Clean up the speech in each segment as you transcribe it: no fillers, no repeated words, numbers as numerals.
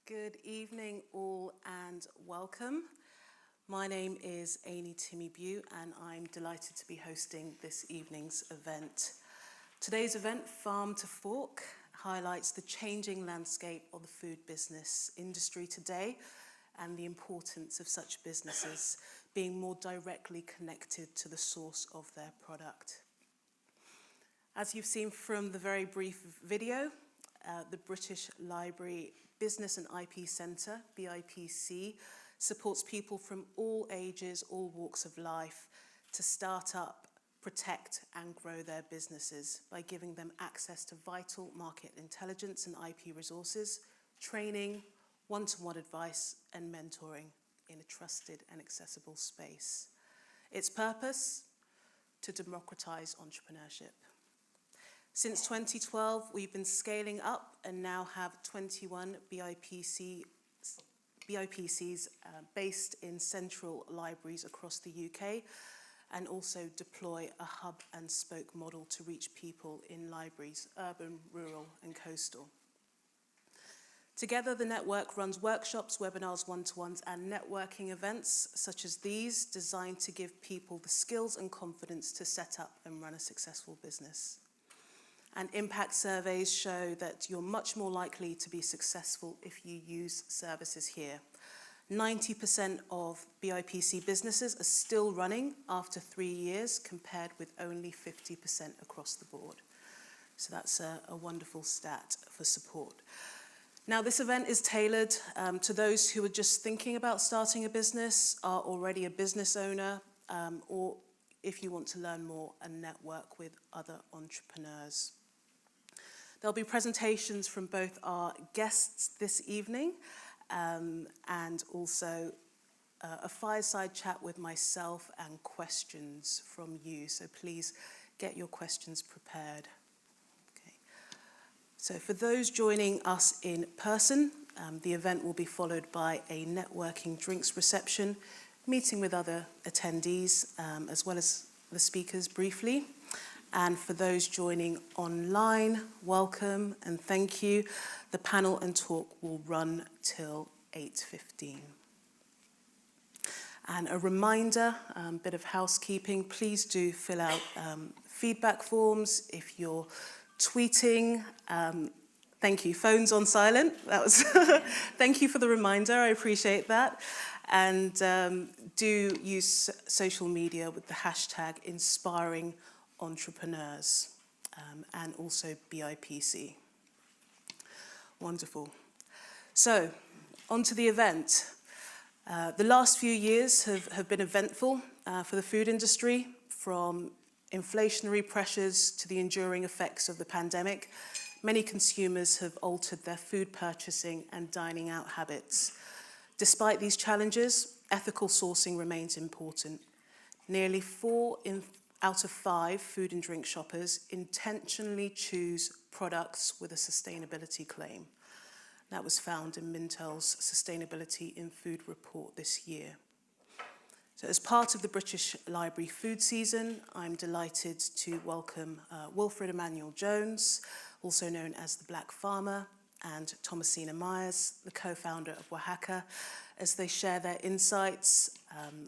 Good evening all and welcome. My name is Amy Timmy-Bew and I'm delighted to be hosting this evening's event. Today's event, Farm to Fork, highlights the changing landscape of the food business industry today and the importance of such businesses being more directly connected to the source of their product. As you've seen from the very brief video, the British Library Business and IP Centre, BIPC, supports people from all ages, all walks of life to start up, protect and grow their businesses by giving them access to vital market intelligence and IP resources, training, one-to-one advice and mentoring in a trusted and accessible space. Its purpose? To democratise entrepreneurship. Since 2012, we've been scaling up and now have 21 BIPCs based in central libraries across the UK and also deploy a hub and spoke model to reach people in libraries, urban, rural and coastal. Together, the network runs workshops, webinars, one-to-ones and networking events such as these designed to give people the skills and confidence to set up and run a successful business. And impact surveys show that you're much more likely to be successful if you use services here. 90% of BIPC businesses are still running after 3 years, compared with only 50% across the board. So that's a wonderful stat for support. Now, this event is tailored to those who are just thinking about starting a business, are already a business owner, or if you want to learn more and network with other entrepreneurs. There'll be presentations from both our guests this evening and also a fireside chat with myself and questions from you. So please get your questions prepared. Okay. So for those joining us in person, the event will be followed by a networking drinks reception, meeting with other attendees as well as the speakers briefly. And for those joining online, welcome and thank you. The panel and talk will run till 8:15. And a reminder, bit of housekeeping, please do fill out feedback forms. If you're tweeting, thank you, phones on silent. That was thank you for the reminder, I appreciate that. And do use social media with the hashtag inspiring entrepreneurs and also BIPC. Wonderful. So, on to the event. The last few years have been eventful for the food industry, from inflationary pressures to the enduring effects of the pandemic. Many consumers have altered their food purchasing and dining out habits. Despite these challenges, ethical sourcing remains important. Nearly 4 out of 5 food and drink shoppers intentionally choose products with a sustainability claim. That was found in Mintel's Sustainability in Food report this year. So as part of the British Library food season, I'm delighted to welcome Wilfred Emmanuel-Jones, also known as the Black Farmer, and Thomasina Myers, the co-founder of Wahaca, as they share their insights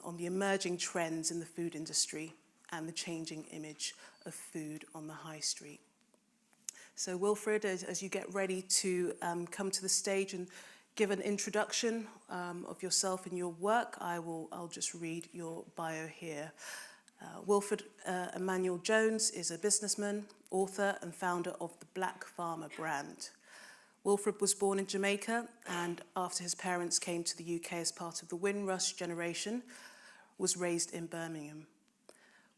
on the emerging trends in the food industry and the changing image of food on the high street. So Wilfred, as you get ready to come to the stage and give an introduction of yourself and your work, I'll just read your bio here. Wilfred Emmanuel-Jones is a businessman, author and founder of the Black Farmer brand. Wilfred was born in Jamaica and after his parents came to the UK as part of the Windrush generation, was raised in Birmingham.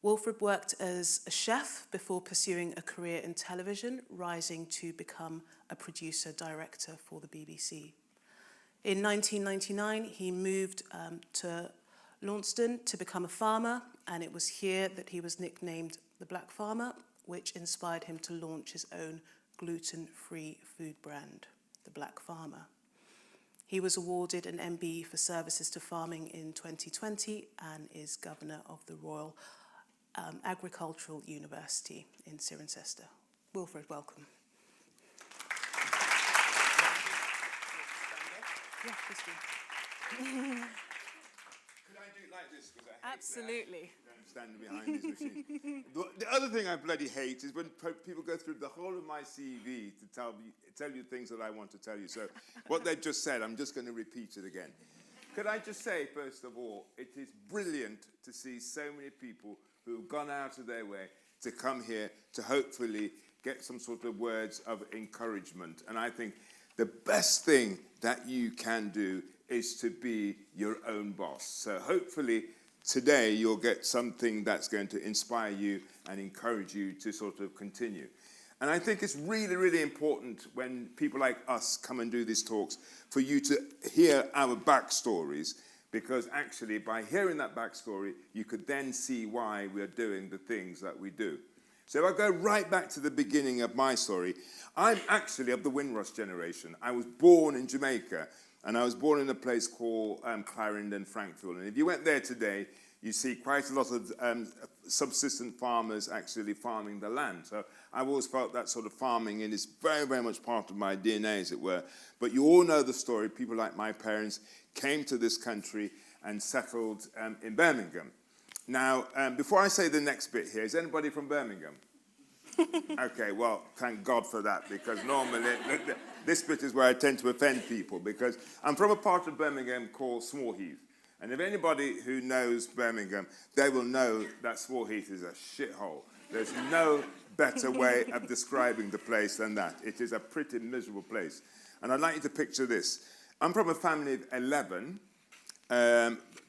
Wilfred worked as a chef before pursuing a career in television, rising to become a producer-director for the BBC. In 1999, he moved to Launceston to become a farmer, and it was here that he was nicknamed the Black Farmer, which inspired him to launch his own gluten-free food brand, the Black Farmer. He was awarded an MBE for services to farming in 2020 and is governor of the Royal Agricultural University in Cirencester. Wilfred, welcome. Yeah, please do. Could I do it like this? Because I hate Absolutely. that. I'm standing behind these machines. The other thing I bloody hate is when people go through the whole of my CV to tell you things that I want to tell you. So what they've just said, I'm just going to repeat it again. Could I just say, first of all, it is brilliant to see so many people who have gone out of their way to come here to hopefully get some sort of words of encouragement. And I think the best thing that you can do is to be your own boss. So hopefully today you'll get something that's going to inspire you and encourage you to sort of continue. And I think it's really, really important when people like us come and do these talks for you to hear our backstories, because actually by hearing that backstory, you could then see why we're doing the things that we do. So if I go right back to the beginning of my story, I'm actually of the Windrush generation. I was born in Jamaica, and I was born in a place called Clarendon, Frankfield. And if you went there today, you see quite a lot of subsistence farmers actually farming the land. So I've always felt that sort of farming is very, very much part of my DNA, as it were. But you all know the story. People like my parents came to this country and settled in Birmingham. Now, before I say the next bit here, is anybody from Birmingham? Okay, well, thank God for that, because normally this bit is where I tend to offend people, because I'm from a part of Birmingham called Smallheath. And if anybody who knows Birmingham, they will know that Smallheath is a shithole. There's no better way of describing the place than that. It is a pretty miserable place. And I'd like you to picture this. I'm from a family of 11.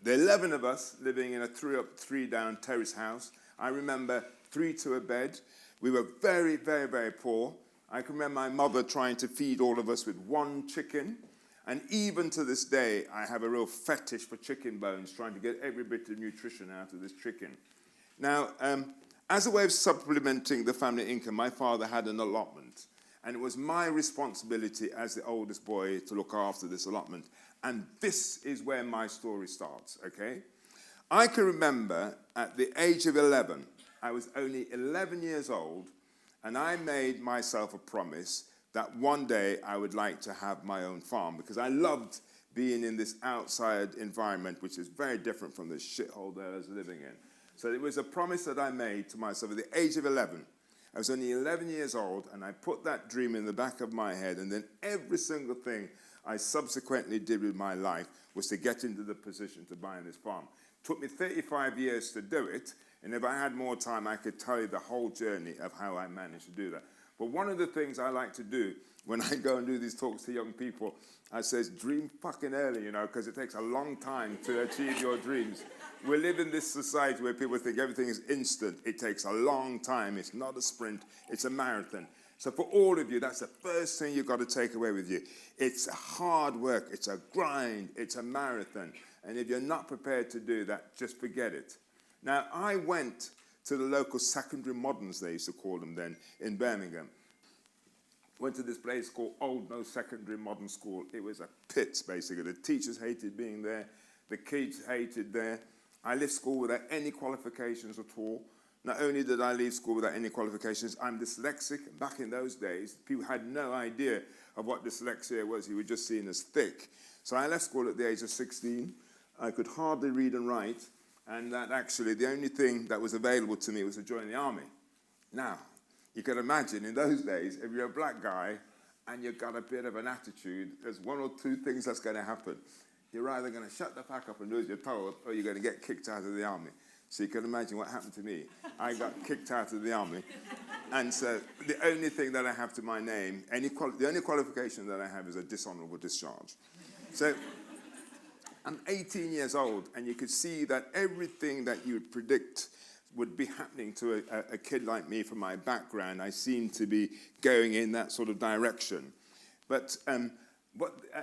The 11 of us living in a 3-up, 3-down terrace house. I remember 3 to a bed. We were very, very, very poor. I can remember my mother trying to feed all of us with 1 chicken. And even to this day, I have a real fetish for chicken bones, trying to get every bit of nutrition out of this chicken. Now, as a way of supplementing the family income, my father had an allotment. And it was my responsibility as the oldest boy to look after this allotment. And this is where my story starts, okay? I can remember at the age of 11, I was only 11 years old, and I made myself a promise that one day I would like to have my own farm, because I loved being in this outside environment, which is very different from the shithole that I was living in. So it was a promise that I made to myself at the age of 11. I was only 11 years old, and I put that dream in the back of my head, and then every single thing I subsequently did with my life was to get into the position to buy this farm. It took me 35 years to do it, and if I had more time, I could tell you the whole journey of how I managed to do that. But one of the things I like to do when I go and do these talks to young people, I says, dream fucking early, you know, because it takes a long time to achieve your dreams. We live in this society where people think everything is instant. It takes a long time. It's not a sprint. It's a marathon. So for all of you, that's the first thing you've got to take away with you. It's hard work. It's a grind. It's a marathon. And if you're not prepared to do that, just forget it. Now, I went to the local secondary moderns, they used to call them then, in Birmingham. Went to this place called Old No Secondary Modern School. It was a pit, basically. The teachers hated being there. The kids hated there. I left school without any qualifications at all. Not only did I leave school without any qualifications, I'm dyslexic. Back in those days, people had no idea of what dyslexia was. You were just seen as thick. So I left school at the age of 16. I could hardly read and write. And that actually, the only thing that was available to me was to join the army. Now, you can imagine in those days, if you're a black guy and you've got a bit of an attitude, there's 1 or 2 things that's going to happen. You're either going to shut the fuck up and do as you're told, or you're going to get kicked out of the army. So you can imagine what happened to me. I got kicked out of the army. And so the only thing that I have to my name, the only qualification that I have is a dishonorable discharge. So I'm 18 years old, and you could see that everything that you would predict would be happening to a kid like me from my background. I seemed to be going in that sort of direction. But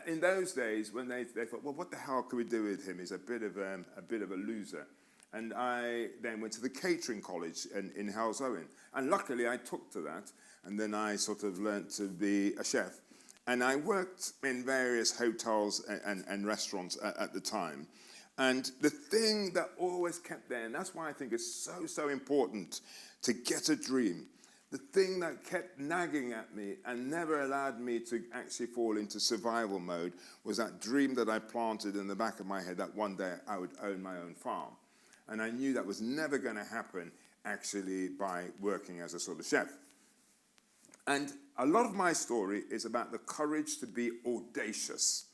in those days, when they thought, well, what the hell can we do with him? He's a bit of a loser. And I then went to the catering college in Halesowen. And luckily, I took to that. And then I sort of learnt to be a chef. And I worked in various hotels and restaurants at the time. And the thing that always kept there, and that's why I think it's so, so important to get a dream. the thing that kept nagging at me and never allowed me to actually fall into survival mode was that dream that I planted in the back of my head that one day I would own my own farm. And I knew that was never going to happen actually by working as a sort of chef. And a lot of my story is about the courage to be audacious.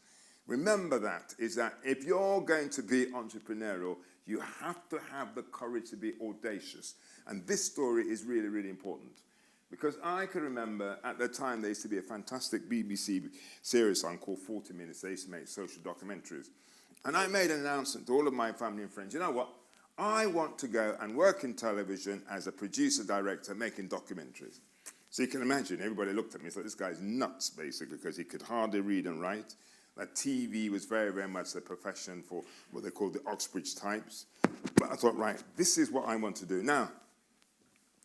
Remember that, is that if you're going to be entrepreneurial, you have to have the courage to be audacious. And this story is really, really important. Because I can remember at the time there used to be a fantastic BBC series on called 40 Minutes. They used to make social documentaries. And I made an announcement to all of my family and friends, you know what? I want to go and work in television as a producer, director, making documentaries. So you can imagine, everybody looked at me and thought, this guy's nuts, basically, because he could hardly read and write. That TV was very, very much the profession for what they call the Oxbridge types. But I thought, right, this is what I want to do. Now,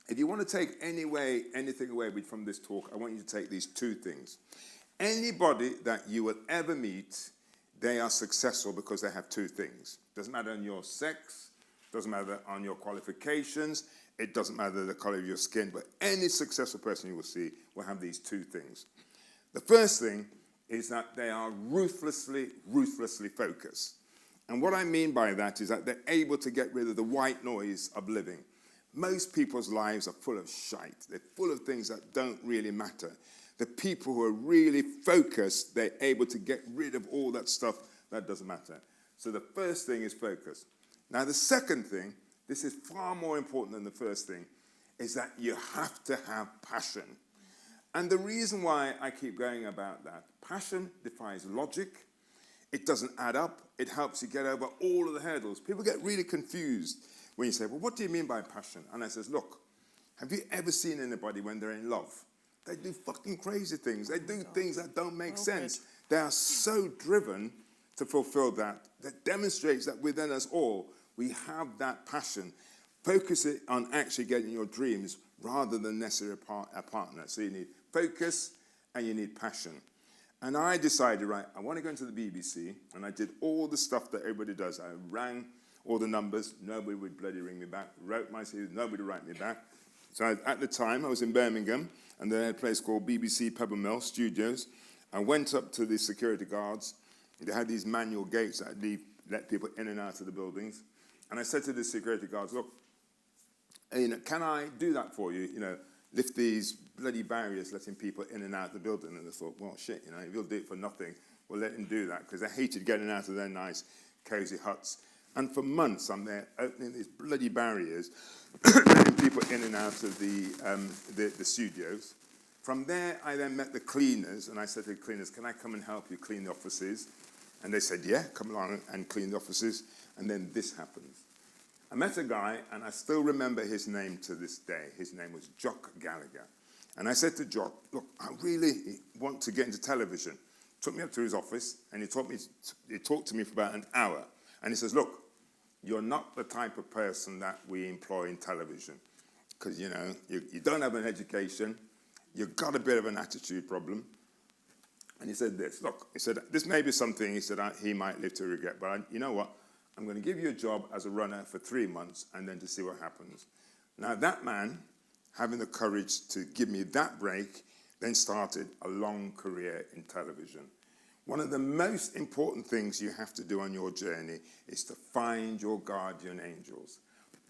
if you want to take anything away from this talk, I want you to take these two things. Anybody that you will ever meet, they are successful because they have two things. Doesn't matter on your sex, doesn't matter on your qualifications, it doesn't matter the color of your skin, but any successful person you will see will have these two things. The first thing is that they are ruthlessly focused. And what I mean by that is that they're able to get rid of the white noise of living. Most people's lives are full of shite. They're full of things that don't really matter. The people who are really focused, they're able to get rid of all that stuff that doesn't matter. So the first thing is focus. Now the second thing, this is far more important than the first thing, is that you have to have passion. And the reason why I keep going about that, passion defies logic, it doesn't add up, it helps you get over all of the hurdles. People get really confused when you say, well, what do you mean by passion? And I says, look, have you ever seen anybody when they're in love? They do fucking crazy things. They do things that don't make sense. They are so driven to fulfill that demonstrates that within us all, we have that passion. Focus it on actually getting your dreams rather than necessarily a partner. So you need focus and you need passion. And I decided, right, I want to go into the BBC, and I did all the stuff that everybody does. I rang all the numbers, nobody would bloody ring me back. Wrote my CV, nobody would write me back. So at the time, I was in Birmingham, and they had a place called BBC Pebble Mill Studios. I went up to the security guards. They had these manual gates that let people in and out of the buildings. And I said to the security guards, look, can I do that for you? Lift these bloody barriers letting people in and out of the building. And I thought, well, shit, if you'll do it for nothing, we'll let him do that, because they hated getting out of their nice, cozy huts. And for months, I'm there opening these bloody barriers, letting people in and out of the studios. From there, I then met the cleaners, and I said to the cleaners, can I come and help you clean the offices? And they said, yeah, come along and clean the offices. And then this happens. I met a guy, and I still remember his name to this day. His name was Jock Gallagher. And I said to Jock, look, I really want to get into television. Took me up to his office, and he talked to me for about an hour. And he says, look, you're not the type of person that we employ in television. Because, you don't have an education, you've got a bit of an attitude problem. And he said this, look, he said, this may be something, he said, he might live to regret, but you know what? I'm going to give you a job as a runner for 3 months and then to see what happens. Now that man, having the courage to give me that break, then started a long career in television. One of the most important things you have to do on your journey is to find your guardian angels.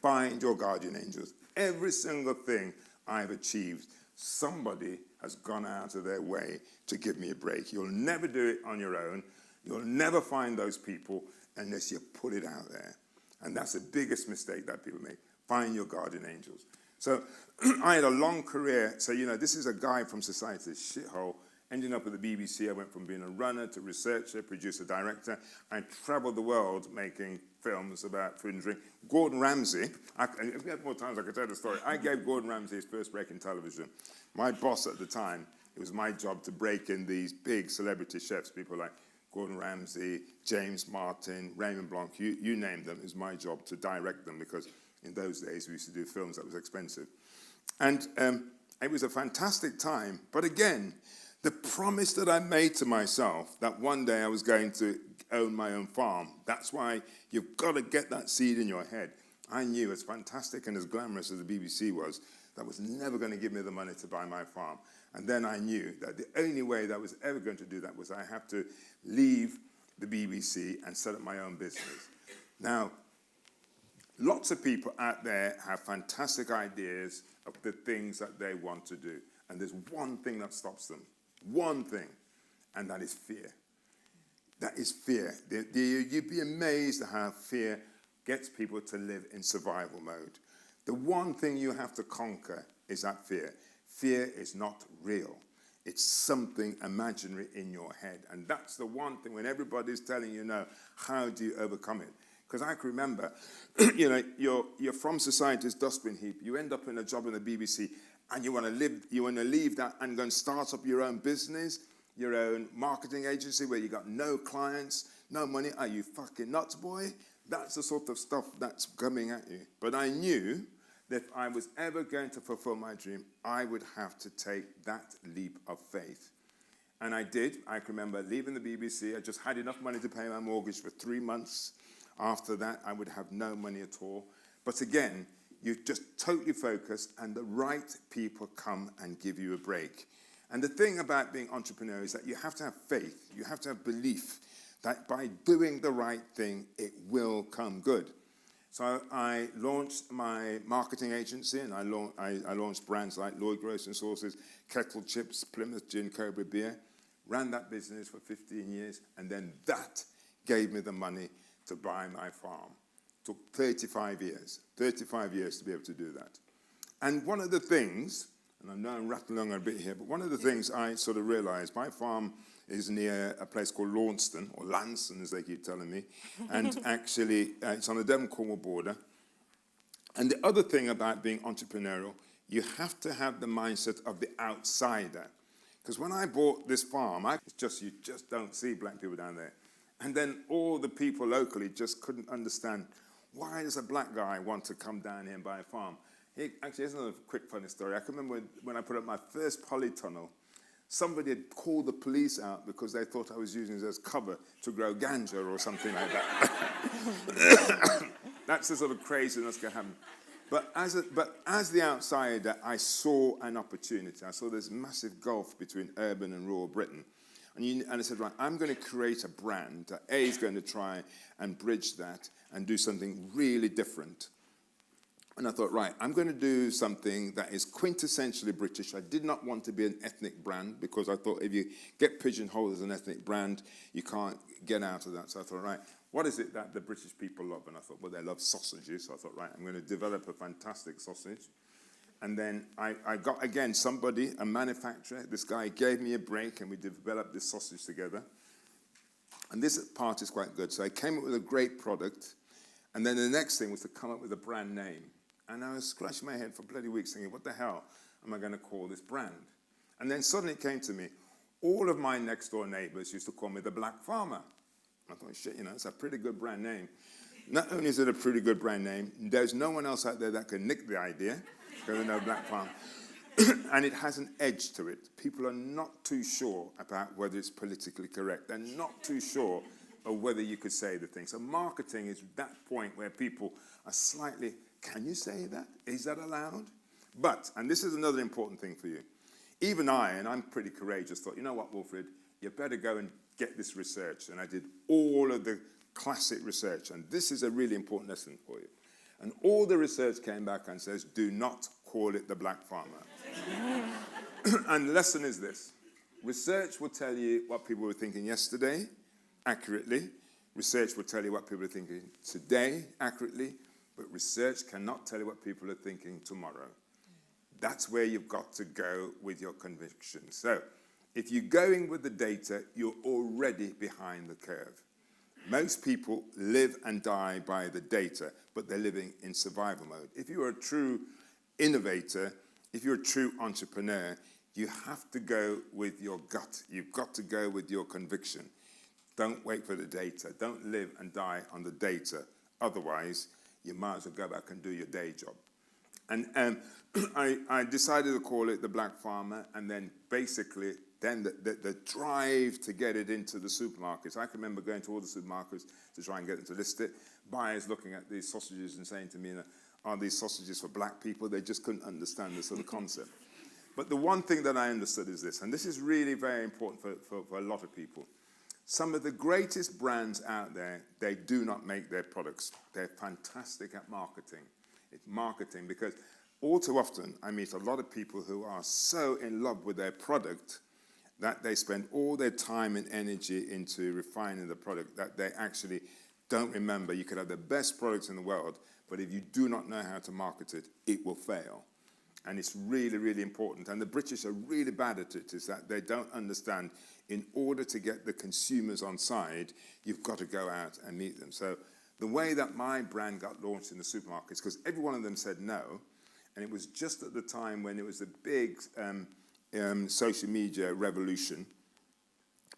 Find your guardian angels. Every single thing I've achieved, somebody has gone out of their way to give me a break. You'll never do it on your own. You'll never find those people unless you put it out there. And that's the biggest mistake that people make. Find your guardian angels. So I had a long career. So, this is a guy from society's shithole, ending up at the BBC. I went from being a runner to researcher, producer, director. I traveled the world making films about food and drink. Gordon Ramsay, if we had more time, I could tell the story. I gave Gordon Ramsay his first break in television. My boss at the time, it was my job to break in these big celebrity chefs, people like Gordon Ramsay, James Martin, Raymond Blanc, you name them. It was my job to direct them, because in those days we used to do films that was expensive. And it was a fantastic time. But again, the promise that I made to myself that one day I was going to own my own farm, that's why you've got to get that seed in your head. I knew, as fantastic and as glamorous as the BBC was, that was never going to give me the money to buy my farm. And then I knew that the only way that I was ever going to do that was I have to leave the BBC and set up my own business. Now, lots of people out there have fantastic ideas of the things that they want to do. And there's one thing that stops them. One thing. And that is fear. That is fear. You'd be amazed at how fear gets people to live in survival mode. The one thing you have to conquer is that fear. Fear is not real. It's something imaginary in your head. And that's the one thing when everybody's telling you no, how do you overcome it? Because I can remember, you're from society's dustbin heap. You end up in a job in the BBC, and you want to leave that and go and start up your own business, your own marketing agency where you got no clients, no money. Are you fucking nuts, boy? That's the sort of stuff that's coming at you. But I knew that if I was ever going to fulfill my dream, I would have to take that leap of faith. And I did. I can remember leaving the BBC. I just had enough money to pay my mortgage for 3 months. After that, I would have no money at all. But again, you just totally focus, and the right people come and give you a break. And the thing about being entrepreneur is that you have to have faith. You have to have belief that by doing the right thing, it will come good. So I launched my marketing agency, and I launched brands like Lloyd Grocery Sauces, Kettle Chips, Plymouth Gin, Cobra Beer. Ran that business for 15 years, and then that gave me the money to buy my farm. Took 35 years to be able to do that. And one of the things, and I know I'm rattling along a bit here, but one of the things I sort of realized, my farm is near a place called Launceston, or Lanston as they keep telling me, and actually it's on the Devon-Cornwall border. And the other thing about being entrepreneurial, you have to have the mindset of the outsider. Because when I bought this farm, you just don't see black people down there. And then all the people locally just couldn't understand, why does a black guy want to come down here and buy a farm? Actually, here's another quick funny story. I can remember when I put up my first polytunnel, somebody had called the police out because they thought I was using it as cover to grow ganja or something like that. That's the sort of craziness that can happen. But as the outsider, I saw an opportunity. I saw this massive gulf between urban and rural Britain. And I said, right, I'm going to create a brand that A is going to try and bridge that and do something really different. And I thought, right, I'm going to do something that is quintessentially British. I did not want to be an ethnic brand because I thought if you get pigeonholed as an ethnic brand, you can't get out of that. So I thought, right, what is it that the British people love? And I thought, well, they love sausages. So I thought, right, I'm going to develop a fantastic sausage. And then I got, again, somebody, a manufacturer. This guy gave me a break, and we developed this sausage together. And this part is quite good. So I came up with a great product. And then the next thing was to come up with a brand name. And I was scratching my head for bloody weeks thinking, what the hell am I going to call this brand? And then suddenly it came to me, all of my next-door neighbors used to call me the Black Farmer. I thought, shit, it's a pretty good brand name. Not only is it a pretty good brand name, there's no one else out there that can nick the idea, because they know Black Farm. And it has an edge to it. People are not too sure about whether it's politically correct. They're not too sure of whether you could say the thing. So marketing is that point where people are slightly, can you say that? Is that allowed? But, and this is another important thing for you, even I, and I'm pretty courageous, thought, you know what, Wilfred, you better go and get this research. And I did all of the classic research, and this is a really important lesson for you. And all the research came back and says, do not call it the Black Farmer. And the lesson is this. Research will tell you what people were thinking yesterday, accurately. Research will tell you what people are thinking today, accurately. But research cannot tell you what people are thinking tomorrow. That's where you've got to go with your convictions. So if you're going with the data, you're already behind the curve. Most people live and die by the data, but they're living in survival mode. If you're a true innovator, if you're a true entrepreneur, you have to go with your gut. You've got to go with your conviction. Don't wait for the data. Don't live and die on the data. Otherwise, you might as well go back and do your day job. And I decided to call it the Black Farmer, and then basically then the drive to get it into the supermarkets. I can remember going to all the supermarkets to try and get them to list it. Buyers looking at these sausages and saying to me, are these sausages for black people? They just couldn't understand the sort of concept. But the one thing that I understood is this, and this is really very important for a lot of people. Some of the greatest brands out there, they do not make their products. They're fantastic at marketing. It's marketing because all too often I meet a lot of people who are so in love with their product that they spend all their time and energy into refining the product that they actually don't remember. You could have the best products in the world, but if you do not know how to market it, it will fail. And it's really, really important. And the British are really bad at it, is that they don't understand in order to get the consumers on side, you've got to go out and meet them. So the way that my brand got launched in the supermarkets, because every one of them said no, and it was just at the time when it was the big social media revolution,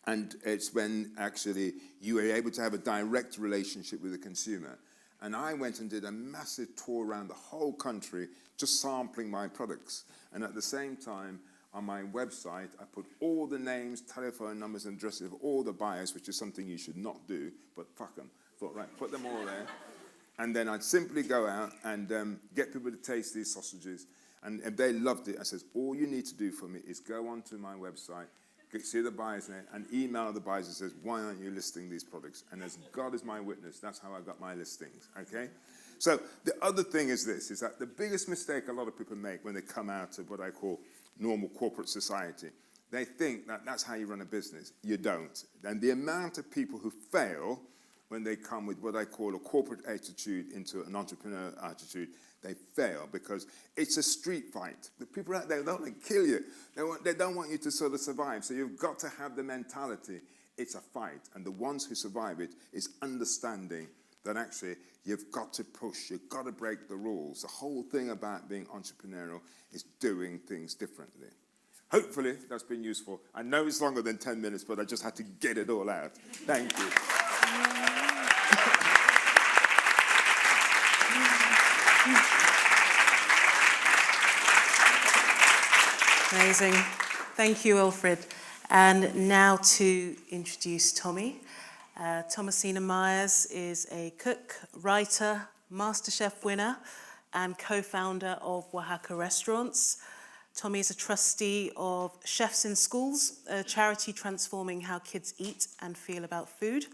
and it's when actually you were able to have a direct relationship with the consumer. And I went and did a massive tour around the whole country, just sampling my products. And at the same time, on my website, I put all the names, telephone numbers, and addresses of all the buyers, which is something you should not do, but fuck them. Thought, right, put them all there. And then I'd simply go out and get people to taste these sausages. And if they loved it, I said, all you need to do for me is go onto my website, see the buyer's name, and email the buyers and says, why aren't you listing these products? And as God is my witness, that's how I got my listings, okay? So the other thing is this, is that the biggest mistake a lot of people make when they come out of what I call normal corporate society, they think that that's how you run a business. You don't. And the amount of people who fail when they come with what I call a corporate attitude into an entrepreneurial attitude, they fail because it's a street fight. The people out there, they don't want to kill you. They don't want you to sort of survive. So you've got to have the mentality, it's a fight. And the ones who survive it is understanding that actually you've got to push, you've got to break the rules. The whole thing about being entrepreneurial is doing things differently. Hopefully that's been useful. I know it's longer than 10 minutes, but I just had to get it all out. Thank you. Amazing. Thank you, Wilfred. And now to introduce Tommy. Thomasina Myers is a cook, writer, MasterChef winner, and co-founder of Wahaca Restaurants. Tommy is a trustee of Chefs in Schools, a charity transforming how kids eat and feel about food.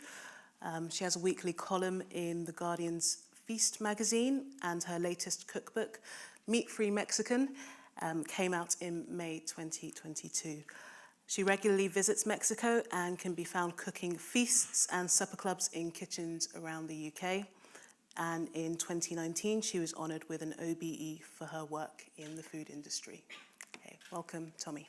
She has a weekly column in The Guardian's Feast magazine, and her latest cookbook, Meat-Free Mexican, came out in May 2022. She regularly visits Mexico and can be found cooking feasts and supper clubs in kitchens around the UK. And in 2019, she was honoured with an OBE for her work in the food industry. Okay, welcome, Tommy.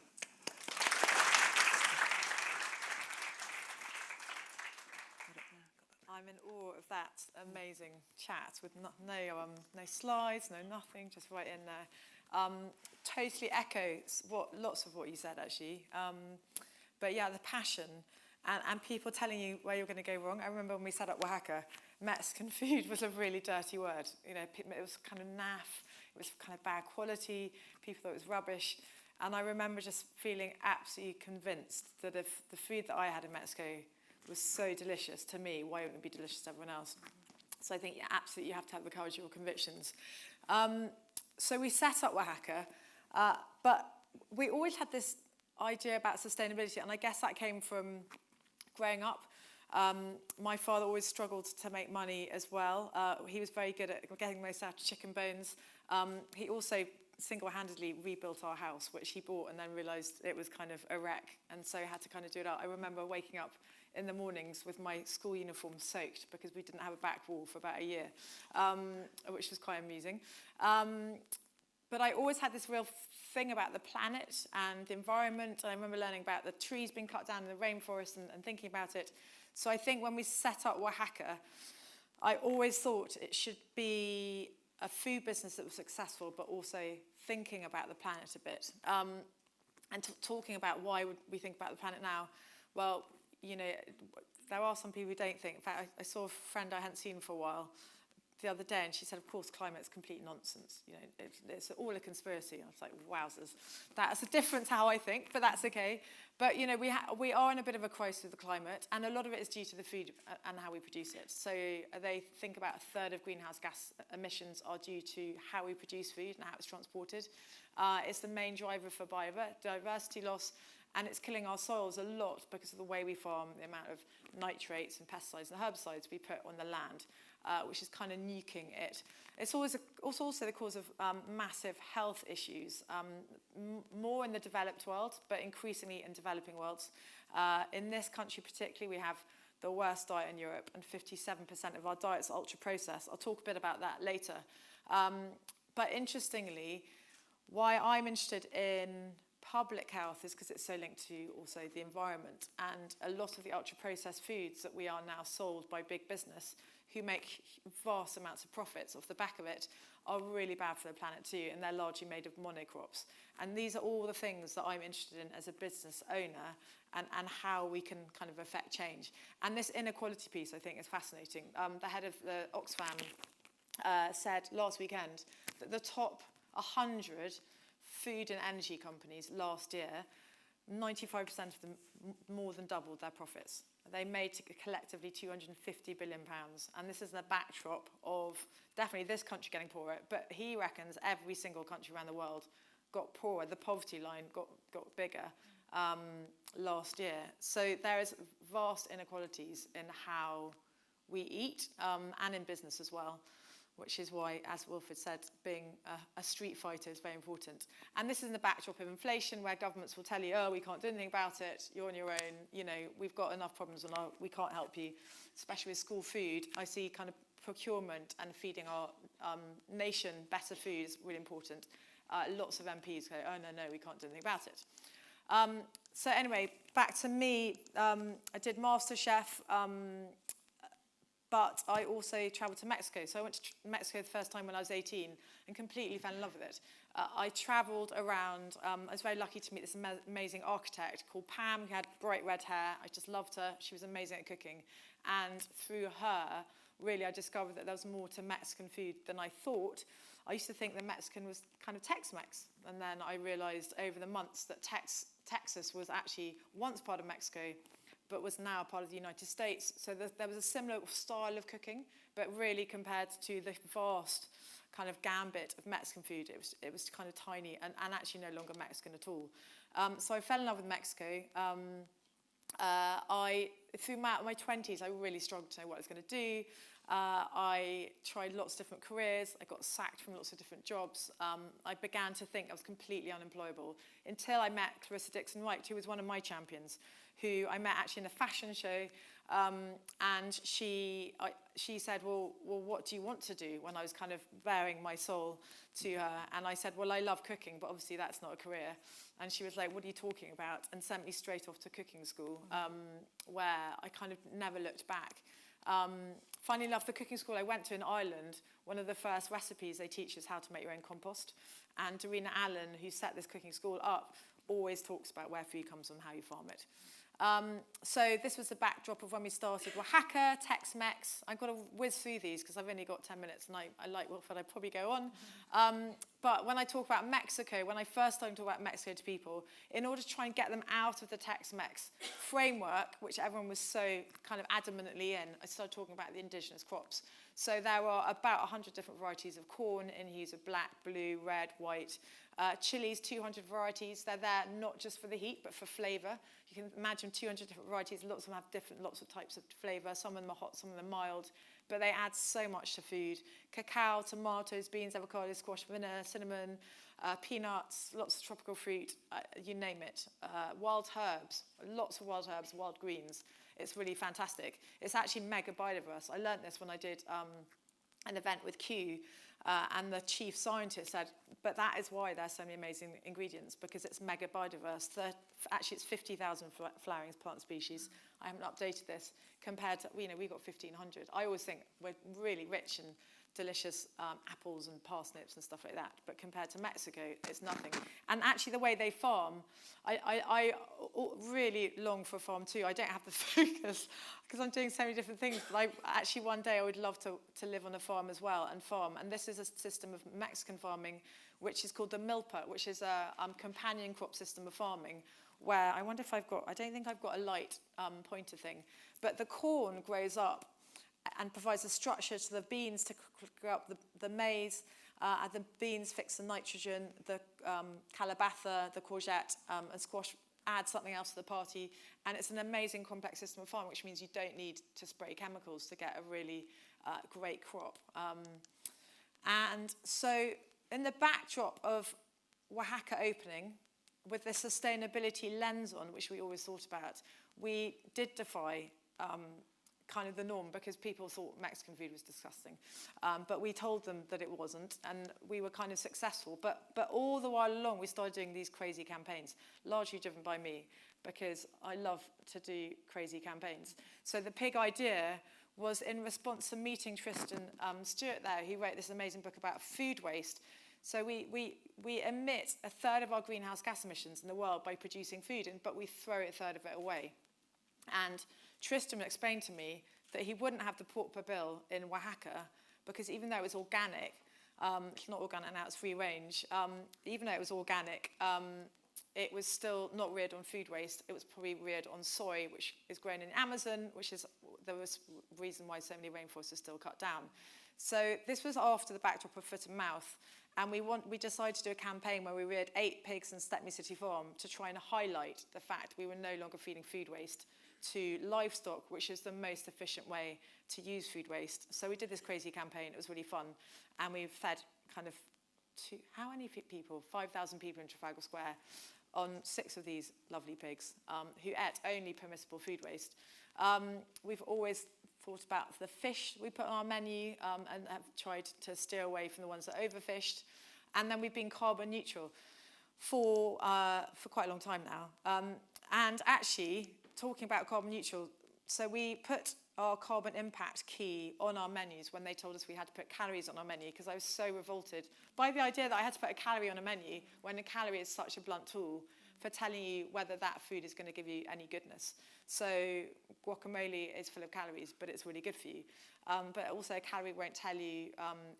I'm in awe of that amazing chat with no slides, no nothing, just right in there. Totally echoes lots of what you said, actually. But yeah, the passion and people telling you where you're going to go wrong. I remember when we set up Wahaca, Mexican food was a really dirty word. You know, it was kind of naff, it was kind of bad quality, people thought it was rubbish. And I remember just feeling absolutely convinced that if the food that I had in Mexico was so delicious to me, why wouldn't it be delicious to everyone else? So I think absolutely you have to have the courage of your convictions. So we set up Wahaca, but we always had this idea about sustainability, and I guess that came from growing up. My father always struggled to make money as well. He was very good at getting most out of chicken bones. He also single-handedly rebuilt our house, which he bought and then realised it was kind of a wreck, and so had to kind of do it out. I remember waking up in the mornings with my school uniform soaked because we didn't have a back wall for about a year, which was quite amusing. But I always had this real thing about the planet and the environment, and I remember learning about the trees being cut down in the rainforest and thinking about it. So I think when we set up Wahaca, I always thought it should be a food business that was successful, but also thinking about the planet a bit. And talking about why would we think about the planet now? Well, you know, there are some people who don't think. In fact, I saw a friend I hadn't seen for a while the other day, and she said, of course, climate's complete nonsense. You know, it's all a conspiracy. I was like, wowzers. That's a difference how I think, but that's okay. But, you know, we are in a bit of a crisis with the climate, and a lot of it is due to the food and how we produce it. So they think about a third of greenhouse gas emissions are due to how we produce food and how it's transported. It's the main driver for biodiversity loss, and it's killing our soils a lot because of the way we farm, the amount of nitrates and pesticides and herbicides we put on the land, which is kind of nuking it. It's also the cause of massive health issues, more in the developed world, but increasingly in developing worlds. In this country particularly, we have the worst diet in Europe, and 57% of our diets are ultra-processed. I'll talk a bit about that later. But interestingly, why I'm interested in public health is because it's so linked to also the environment, and a lot of the ultra-processed foods that we are now sold by big business who make vast amounts of profits off the back of it are really bad for the planet too, and they're largely made of monocrops. And these are all the things that I'm interested in as a business owner, and how we can kind of affect change. And this inequality piece, I think, is fascinating. The head of the Oxfam said last weekend that the top 100 food and energy companies last year, 95% of them more than doubled their profits. They made collectively £250 billion. And this is the backdrop of definitely this country getting poorer, but he reckons every single country around the world got poorer. The poverty line got bigger last year. So there is vast inequalities in how we eat and in business as well, which is why, as Wilfred said, being a street fighter is very important. And this is in the backdrop of inflation, where governments will tell you, oh, we can't do anything about it, you're on your own, you know, we've got enough problems and we can't help you, especially with school food. I see kind of procurement and feeding our nation better food is really important. Lots of MPs go, oh, no, we can't do anything about it. So anyway, back to me. I did MasterChef, but I also travelled to Mexico. So I went to Mexico the first time when I was 18 and completely fell in love with it. I travelled around. I was very lucky to meet this amazing architect called Pam, who had bright red hair. I just loved her. She was amazing at cooking. And through her, really, I discovered that there was more to Mexican food than I thought. I used to think that Mexican was kind of Tex-Mex. And then I realised over the months that Texas was actually once part of Mexico, but was now part of the United States. So there was a similar style of cooking, but really compared to the vast kind of gambit of Mexican food, it was kind of tiny and actually no longer Mexican at all. So I fell in love with Mexico. Through my 20s, I really struggled to know what I was going to do. I tried lots of different careers. I got sacked from lots of different jobs. I began to think I was completely unemployable until I met Clarissa Dixon-White, who was one of my champions, who I met actually in a fashion show. And she said, well, what do you want to do? When I was kind of bearing my soul to her. And I said, well, I love cooking, but obviously that's not a career. And she was like, what are you talking about? And sent me straight off to cooking school, where I kind of never looked back. Funny enough, the cooking school I went to in Ireland, one of the first recipes they teach is how to make your own compost. And Darina Allen, who set this cooking school up, always talks about where food comes from, how you farm it. So this was the backdrop of when we started Wahaca, Tex-Mex. I've got to whiz through these because I've only got 10 minutes and I like Wilfred, I'd probably go on. But when I talk about Mexico, when I first started to talk about Mexico to people, in order to try and get them out of the Tex-Mex framework, which everyone was so kind of adamantly in, I started talking about the indigenous crops. So there are about 100 different varieties of corn in hues of black, blue, red, white. Chilies, 200 varieties. They're there not just for the heat, but for flavour. You can imagine 200 different varieties. Lots of them have lots of types of flavour. Some of them are hot, some of them are mild. But they add so much to food. Cacao, tomatoes, beans, avocado, squash, vanilla, cinnamon, peanuts, lots of tropical fruit, you name it. Wild herbs, lots of wild herbs, wild greens. It's really fantastic. It's actually Megabiodiverse. I learned this when I did an event with Q, and the chief scientist said, but that is why there's so many amazing ingredients, because it's Megabiodiverse. Actually, it's 50,000 flowering plant species. I haven't updated this compared to, we've got 1,500. I always think we're really rich and delicious apples and parsnips and stuff like that. But compared to Mexico, it's nothing. And actually the way they farm, I really long for a farm too. I don't have the focus because I'm doing so many different things. But actually one day I would love to live on a farm as well and farm. And this is a system of Mexican farming, which is called the Milpa, which is a companion crop system of farming, where I wonder if I don't think I've got a light pointer thing, but the corn grows up and provides a structure to the beans to grow up the maize, and the beans fix the nitrogen, the calabatha, the courgette, and squash add something else to the party. And it's an amazing complex system of farming, which means you don't need to spray chemicals to get a really great crop. And so in the backdrop of Wahaca opening, with the sustainability lens on, which we always thought about, we did defy kind of the norm because people thought Mexican food was disgusting. But we told them that it wasn't, and we were kind of successful. But all the while along, we started doing these crazy campaigns, largely driven by me, because I love to do crazy campaigns. So the pig idea was in response to meeting Tristan Stewart there, who wrote this amazing book about food waste. So we emit a third of our greenhouse gas emissions in the world by producing food, but we throw a third of it away. And Tristan explained to me that he wouldn't have the pork per bill in Wahaca because even though it was organic, it's not organic now, it's free range, even though it was organic, it was still not reared on food waste. It was probably reared on soy, which is grown in Amazon, which is the reason why so many rainforests are still cut down. So this was after the backdrop of foot and mouth. And we decided to do a campaign where we reared 8 pigs in Stepney City Farm to try and highlight the fact we were no longer feeding food waste to livestock, which is the most efficient way to use food waste. So we did this crazy campaign. It was really fun. And we fed kind of, how many people? 5,000 people in Trafalgar Square on 6 of these lovely pigs who ate only permissible food waste. We've always thought about the fish we put on our menu and have tried to steer away from the ones that are overfished. And then we've been carbon neutral for quite a long time now. And actually, talking about carbon neutral, so we put our carbon impact key on our menus when they told us we had to put calories on our menu, because I was so revolted by the idea that I had to put a calorie on a menu when a calorie is such a blunt tool for telling you whether that food is going to give you any goodness. So guacamole is full of calories, but it's really good for you. But also a calorie won't tell you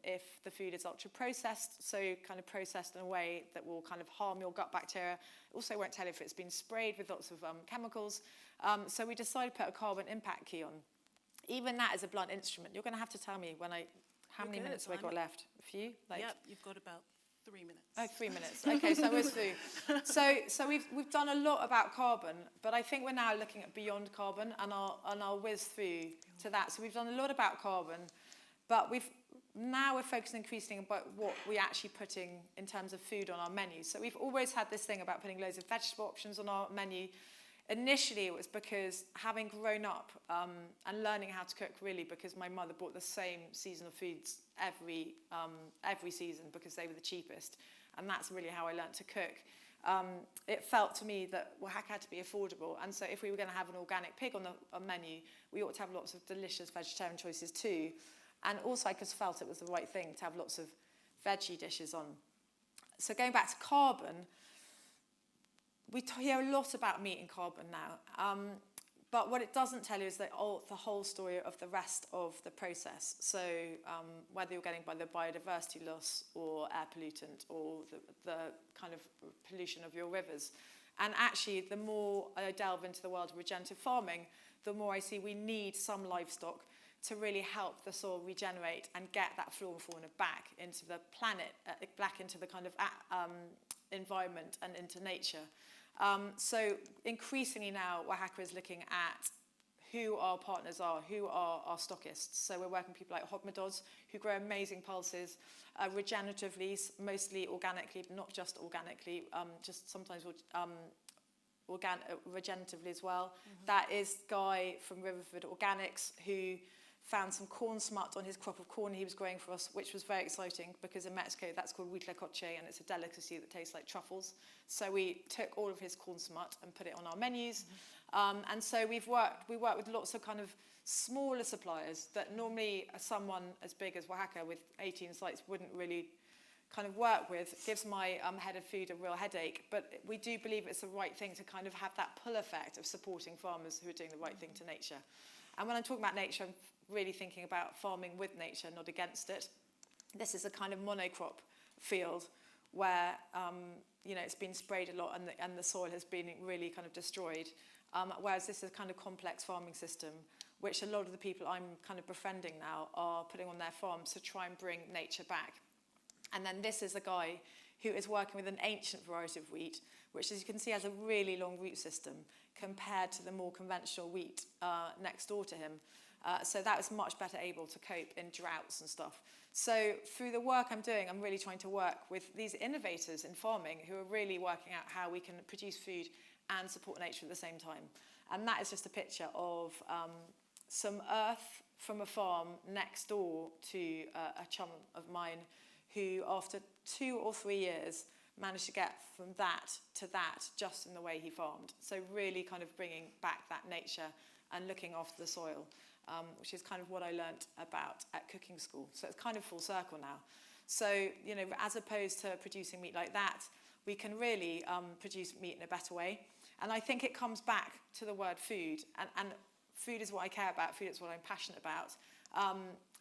if the food is ultra processed, so kind of processed in a way that will kind of harm your gut bacteria. It also won't tell you if it's been sprayed with lots of chemicals. So we decided to put a carbon impact key on. Even that is a blunt instrument. You're going to have to tell me how many minutes have I got left? A few? Yep, you've got about 3 minutes. Oh, 3 minutes. Okay, so we're through. So we've done a lot about carbon, but I think we're now looking at beyond carbon, and I'll whiz through to that. So we've done a lot about carbon, but now we're focusing increasingly about what we're actually putting in terms of food on our menu. So we've always had this thing about putting loads of vegetable options on our menu. Initially, it was because having grown up and learning how to cook, really, because my mother bought the same seasonal foods every season because they were the cheapest, and that's really how I learned to cook. It felt to me that Wahaca had to be affordable, and so if we were going to have an organic pig on the menu, we ought to have lots of delicious vegetarian choices too. And also, I just felt it was the right thing to have lots of veggie dishes on. So going back to carbon, we hear a lot about meat and carbon now, but what it doesn't tell you is the whole story of the rest of the process. So whether you're getting by the biodiversity loss or air pollutant or the kind of pollution of your rivers. And actually, the more I delve into the world of regenerative farming, the more I see we need some livestock to really help the soil regenerate and get that flora and fauna back into the planet, back into the kind of environment and into nature. So increasingly now, Wahaca is looking at who our partners are, who are our stockists. So we're working with people like Hogmeadows, who grow amazing pulses, regeneratively, mostly organically, but not just organically, just sometimes regeneratively as well. Mm-hmm. That is Guy from Riverford Organics, who found some corn smut on his crop of corn he was growing for us, which was very exciting because in Mexico that's called huitlacoche, and it's a delicacy that tastes like truffles. So we took all of his corn smut and put it on our menus. Mm-hmm. And so we work with lots of kind of smaller suppliers that normally someone as big as Wahaca with 18 sites wouldn't really kind of work with, gives my head of food a real headache. But we do believe it's the right thing to kind of have that pull effect of supporting farmers who are doing the right thing to nature. And when I'm talking about nature, I'm really thinking about farming with nature, not against it. This is a kind of monocrop field where it's been sprayed a lot and the soil has been really kind of destroyed. Whereas this is a kind of complex farming system, which a lot of the people I'm kind of befriending now are putting on their farms to try and bring nature back. And then this is a guy who is working with an ancient variety of wheat, which, as you can see, has a really long root system compared to the more conventional wheat next door to him. So that was much better able to cope in droughts and stuff. So through the work I'm doing, I'm really trying to work with these innovators in farming who are really working out how we can produce food and support nature at the same time. And that is just a picture of some earth from a farm next door to a chum of mine who, after 2 or 3 years, managed to get from that to that just in the way he farmed. So really kind of bringing back that nature and looking after the soil, which is kind of what I learnt about at cooking school. So it's kind of full circle now. So, as opposed to producing meat like that, we can really produce meat in a better way. And I think it comes back to the word food. And food is what I care about. Food is what I'm passionate about.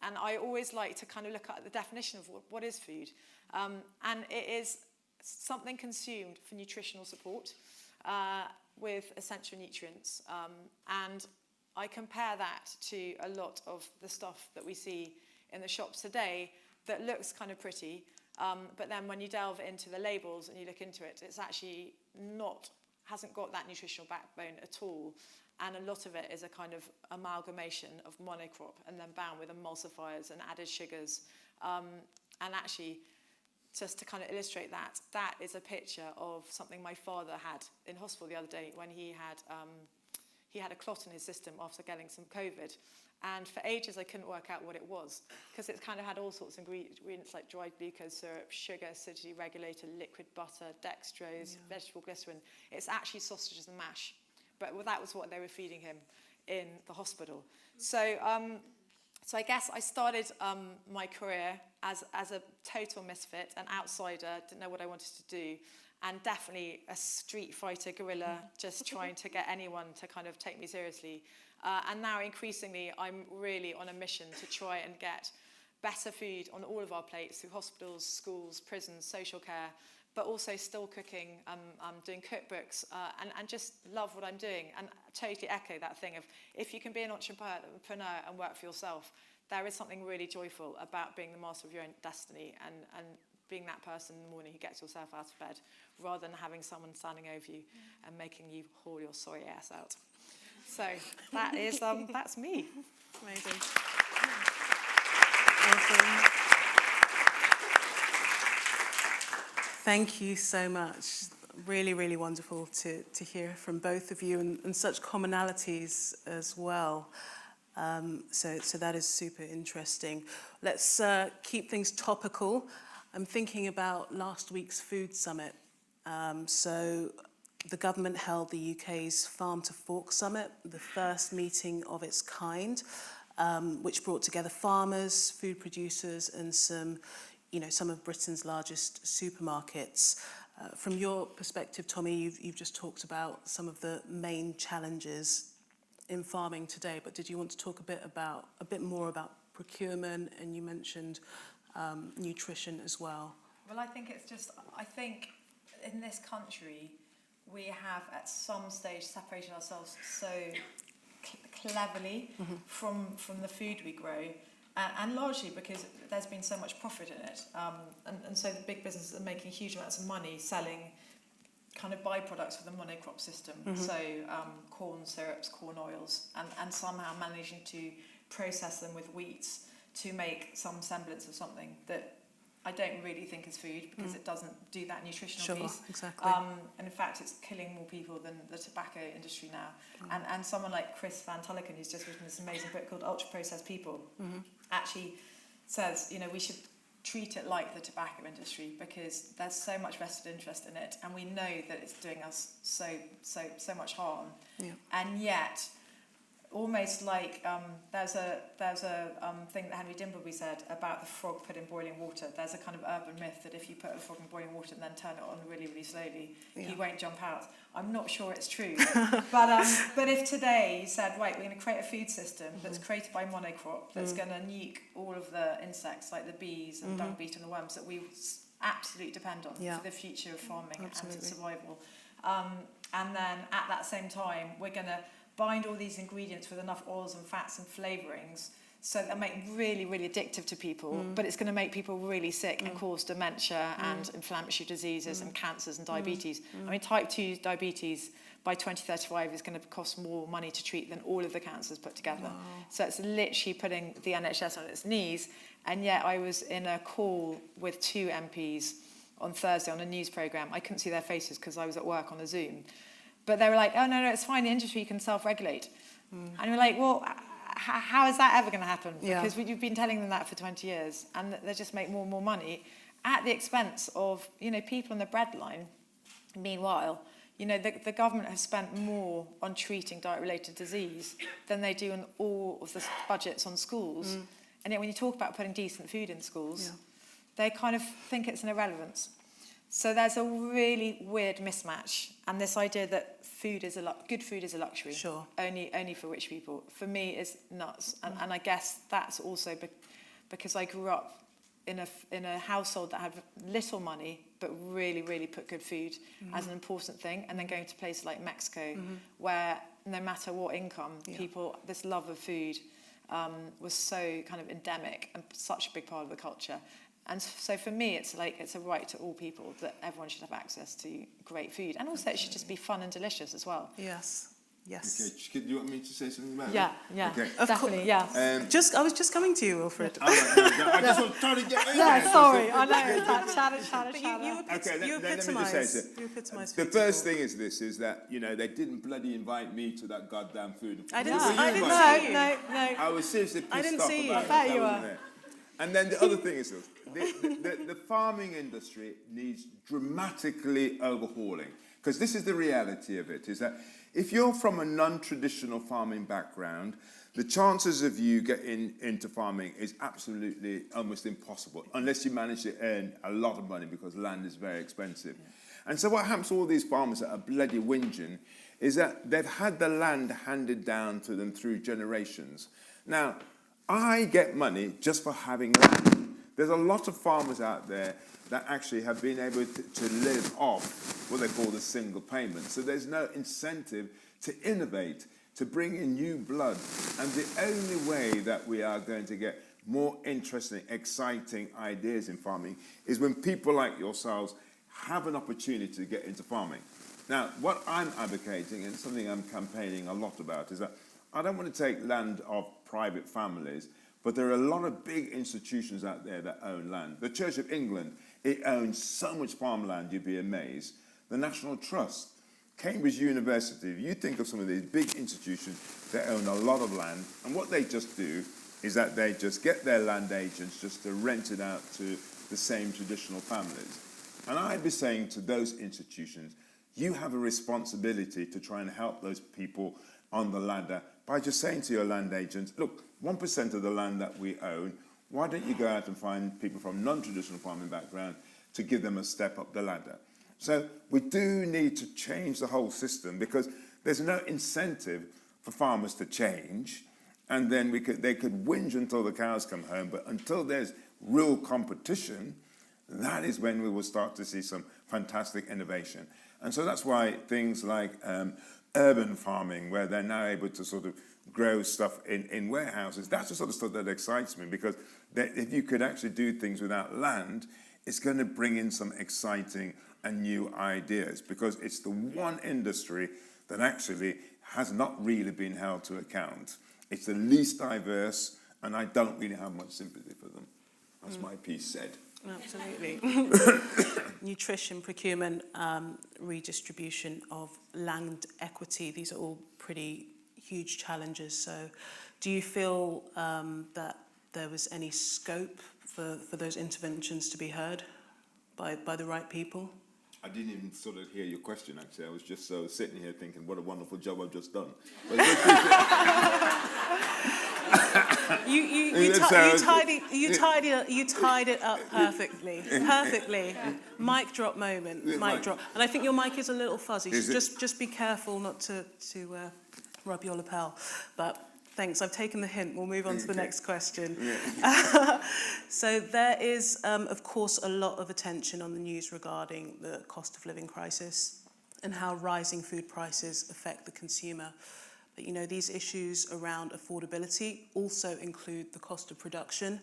And I always like to kind of look at the definition of what is food. And it is something consumed for nutritional support with essential nutrients. And I compare that to a lot of the stuff that we see in the shops today that looks kind of pretty. But then when you delve into the labels and you look into it, it's actually hasn't got that nutritional backbone at all. And a lot of it is a kind of amalgamation of monocrop and then bound with emulsifiers and added sugars. And actually, just to kind of illustrate that, that is a picture of something my father had in hospital the other day when he had a clot in his system after getting some COVID. And for ages, I couldn't work out what it was because it kind of had all sorts of ingredients like dried glucose syrup, sugar, acidity regulator, liquid butter, dextrose, vegetable glycerin. It's actually sausages and mash. But that was what they were feeding him in the hospital. So I guess I started my career as a total misfit, an outsider, didn't know what I wanted to do, and definitely a street fighter guerrilla, just trying to get anyone to kind of take me seriously. And now increasingly, I'm really on a mission to try and get better food on all of our plates through hospitals, schools, prisons, social care, but also still cooking. I'm doing cookbooks and just love what I'm doing and totally echo that thing of if you can be an entrepreneur and work for yourself, there is something really joyful about being the master of your own destiny and being that person in the morning who gets yourself out of bed rather than having someone standing over you and making you haul your sorry ass out. So that is that's me. Amazing. Awesome. Thank you so much. Really, really wonderful to hear from both of you and such commonalities as well. So that is super interesting. Let's keep things topical. I'm thinking about last week's food summit. So the government held the UK's Farm to Fork Summit, the first meeting of its kind, which brought together farmers, food producers, and some of Britain's largest supermarkets. From your perspective, Tommy, you've just talked about some of the main challenges in farming today, but did you want to talk a bit more about procurement? And you mentioned nutrition as well. Well, I think in this country, we have at some stage separated ourselves so cleverly from the food we grow, and largely because there's been so much profit in it. And so the big businesses are making huge amounts of money selling kind of byproducts of the monocrop system. So corn syrups, corn oils, and somehow managing to process them with wheats to make some semblance of something that I don't really think is food because it doesn't do that nutritional piece. Exactly. And in fact, it's killing more people than the tobacco industry now. And someone like Chris Van Tulliken, who's just written this amazing book called Ultra Processed People, actually says, we should treat it like the tobacco industry because there's so much vested interest in it, and we know that it's doing us so much harm. Yeah. And yet, almost like there's a thing that Henry Dimbleby said about the frog put in boiling water. There's a kind of urban myth that if you put a frog in boiling water and then turn it on really, really slowly, he won't jump out. I'm not sure it's true. But if today you said, right, we're going to create a food system that's created by monocrop, that's going to nuke all of the insects like the bees and dung beetle and the worms that we absolutely depend on for the future of farming and its survival. And then at that same time, we're going to bind all these ingredients with enough oils and fats and flavourings so that make really, really addictive to people, but it's going to make people really sick and cause dementia and inflammatory diseases and cancers and diabetes. I mean, type 2 diabetes by 2035 is going to cost more money to treat than all of the cancers put together. Wow. So it's literally putting the NHS on its knees. And yet I was in a call with 2 MPs on Thursday on a news programme. I couldn't see their faces because I was at work on a Zoom. But they were like, oh, no, it's fine, the industry can self-regulate. And we're like, well, how is that ever going to happen? Because you've been telling them that for 20 years, and they just make more and more money at the expense of, people on the breadline. Meanwhile, the government has spent more on treating diet-related disease than they do in all of the budgets on schools. And yet when you talk about putting decent food in schools, they kind of think it's an irrelevance. So there's a really weird mismatch, and this idea that good food is a luxury, only for rich people, for me is nuts. And I guess that's also because I grew up in a household that had little money but really, really put good food as an important thing, and then going to places like Mexico where no matter what income, people, this love of food was so kind of endemic and such a big part of the culture. And so for me, it's a right to all people that everyone should have access to great food. And also it should just be fun and delicious as well. Yes. Okay, do you want me to say something about that? Yeah, okay. Definitely, yeah. I was just coming to you, Wilfred. I just want to try to get in there. Sorry, I know. Chatter. You epitomise. The first thing is that, they didn't bloody invite me to that goddamn food. I didn't see you. No. I was seriously pissed off. I didn't see you. I bet you were. And then the other thing is the farming industry needs dramatically overhauling, because this is the reality of it, is that if you're from a non-traditional farming background, the chances of you getting into farming is absolutely almost impossible, unless you manage to earn a lot of money, because land is very expensive. And so what happens to all these farmers that are bloody whinging is that they've had the land handed down to them through generations. Now, I get money just for having land. There's a lot of farmers out there that actually have been able to live off what they call the single payment. So there's no incentive to innovate, to bring in new blood. And the only way that we are going to get more interesting, exciting ideas in farming is when people like yourselves have an opportunity to get into farming. Now, what I'm advocating, and something I'm campaigning a lot about, is that I don't want to take land of private families, but there are a lot of big institutions out there that own land. The Church of England, it owns so much farmland, you'd be amazed. The National Trust, Cambridge University, if you think of some of these big institutions, they own a lot of land, and what they just do is that they just get their land agents just to rent it out to the same traditional families. And I'd be saying to those institutions, you have a responsibility to try and help those people on the ladder by just saying to your land agents, look, 1% of the land that we own, why don't you go out and find people from non-traditional farming background to give them a step up the ladder? So we do need to change the whole system, because there's no incentive for farmers to change, and then they could whinge until the cows come home, but until there's real competition, that is when we will start to see some fantastic innovation. And so that's why things like urban farming, where they're now able to sort of grow stuff in warehouses, that's the sort of stuff that excites me, because if you could actually do things without land, it's going to bring in some exciting and new ideas, because it's the one industry that actually has not really been held to account. It's the least diverse, and I don't really have much sympathy for them. That's my piece said. Absolutely. Nutrition, procurement, redistribution of land equity, these are all pretty huge challenges. So do you feel that there was any scope for those interventions to be heard by the right people? I didn't even sort of hear your question, actually. I was just sitting here thinking, what a wonderful job I've just done. But you tied it up perfectly. Perfectly. Mic drop moment. Mic drop. And I think your mic is a little fuzzy, so just be careful not to rub your lapel. But thanks, I've taken the hint. We'll move on to the next question. Yeah. So there is, of course, a lot of attention on the news regarding the cost of living crisis and how rising food prices affect the consumer. But, you know, these issues around affordability also include the cost of production,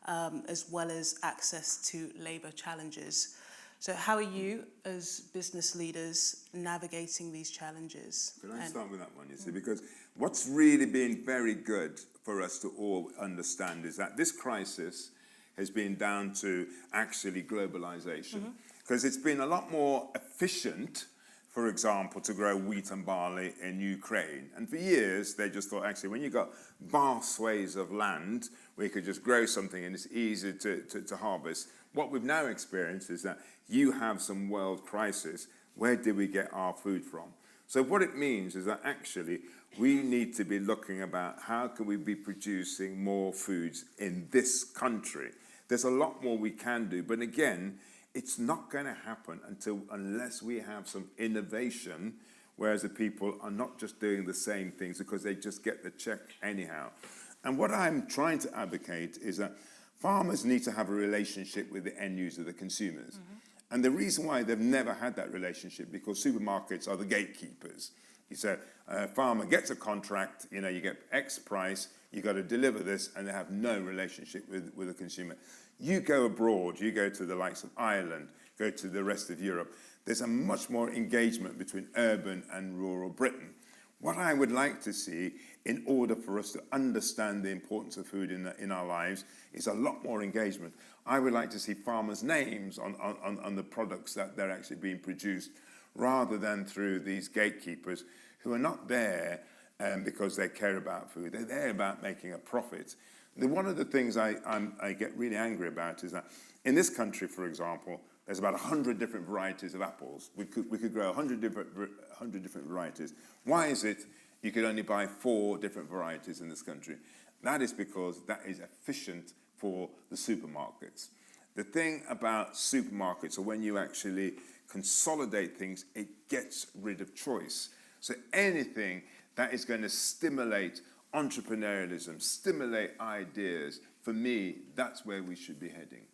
as well as access to labour challenges. So how are you, as business leaders, navigating these challenges? Can I start with that one, you see? Because what's really been very good for us to all understand is that this crisis has been down to actually globalization. Because it's been a lot more efficient, for example, to grow wheat and barley in Ukraine. And for years, they just thought, actually, when you've got vast swathes of land where you could just grow something and it's easy to harvest, what we've now experienced is that you have some world crisis. Where did we get our food from? So what it means is that actually we need to be looking about how can we be producing more foods in this country. There's a lot more we can do, but again, it's not going to happen unless we have some innovation, whereas the people are not just doing the same things because they just get the check anyhow. And what I'm trying to advocate is that farmers need to have a relationship with the end user, the consumers. And the reason why they've never had that relationship, because supermarkets are the gatekeepers. You say, a farmer gets a contract, you know, you get X price, you got to deliver this, and they have no relationship with the consumer. You go abroad, you go to the likes of Ireland, go to the rest of Europe, there's a much more engagement between urban and rural Britain. What I would like to see, in order for us to understand the importance of food in our lives, is a lot more engagement. I would like to see farmers' names on the products that they're actually being produced, rather than through these gatekeepers who are not there because they care about food. They're there about making a profit. One of the things I get really angry about is that in this country, for example, there's about 100 different varieties of apples. We could grow 100 different varieties. Why is it you could only buy 4 different varieties in this country? That is because that is efficient for the supermarkets. The thing about supermarkets, or when you actually consolidate things, it gets rid of choice. So anything that is going to stimulate entrepreneurialism, stimulate ideas, for me, that's where we should be heading.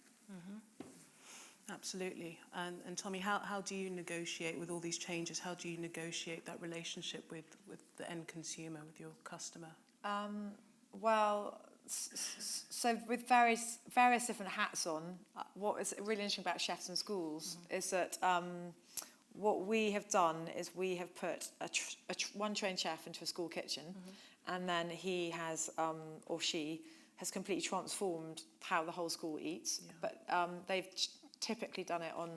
Absolutely. And Tommy, how do you negotiate with all these changes? How do you negotiate that relationship with the end consumer, with your customer? Well, so with various different hats on, what is really interesting about chefs in schools is that what we have done is we have put one trained chef into a school kitchen, and then he has, or she, has completely transformed how the whole school eats. Yeah. But they've typically done it on,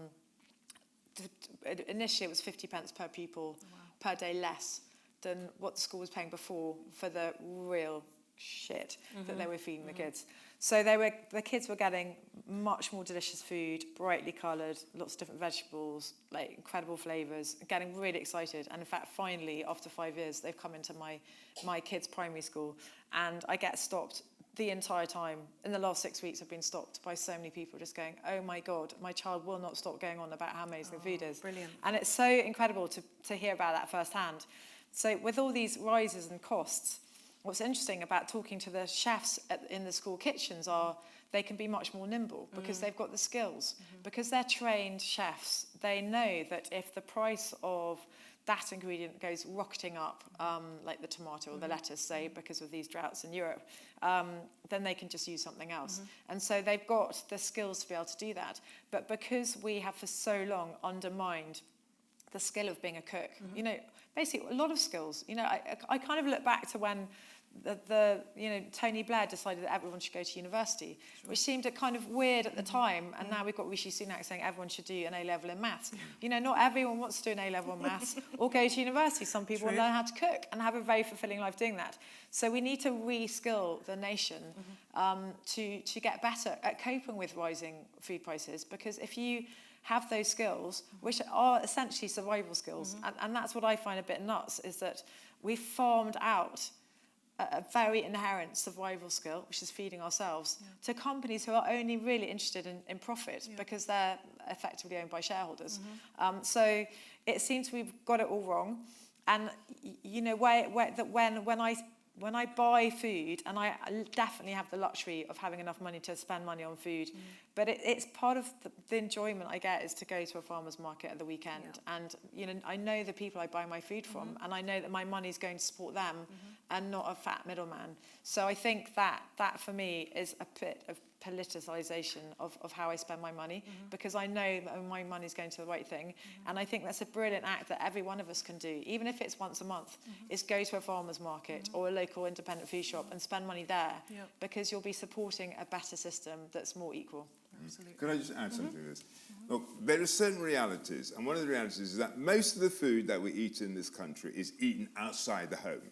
initially it was 50 pence per pupil per day less than what the school was paying before for the real shit that they were feeding the kids. So the kids were getting much more delicious food, brightly coloured, lots of different vegetables, like incredible flavours, getting really excited. And in fact, finally, after 5 years, they've come into my kids' primary school, and I get stopped the entire time. In the last 6 weeks, I've been stopped by so many people just going, oh my God, my child will not stop going on about how amazing the food is. Brilliant. And it's so incredible to hear about that firsthand. So with all these rises and costs, what's interesting about talking to the chefs in the school kitchens are they can be much more nimble because they've got the skills. Because they're trained chefs, they know that if the price of that ingredient goes rocketing up, like the tomato or the lettuce, say, because of these droughts in Europe, then they can just use something else. And so they've got the skills to be able to do that. But because we have for so long undermined the skill of being a cook, you know, basically a lot of skills. You know, I kind of look back to when Tony Blair decided that everyone should go to university, which seemed kind of weird at the time, and now we've got Rishi Sunak saying everyone should do an A-level in maths. You know, not everyone wants to do an A-level in maths or go to university. Some people learn how to cook and have a very fulfilling life doing that. So we need to re-skill the nation to get better at coping with rising food prices, because if you have those skills, which are essentially survival skills. And that's what I find a bit nuts, is that we've farmed out a very inherent survival skill, which is feeding ourselves, to companies who are only really interested in profit because they're effectively owned by shareholders. So it seems we've got it all wrong. And you know, when I buy food, and I definitely have the luxury of having enough money to spend money on food, but it's part of the enjoyment I get is to go to a farmer's market at the weekend. And you know, I know the people I buy my food from, and I know that my money is going to support them and not a fat middleman. So I think that for me is a bit of politicization of how I spend my money, because I know that my money is going to the right thing. And I think that's a brilliant act that every one of us can do, even if it's once a month, is go to a farmer's market or a local independent food shop and spend money there, because you'll be supporting a better system that's more equal. Absolutely. Could I just add something to this? Look, there are certain realities, and one of the realities is that most of the food that we eat in this country is eaten outside the home.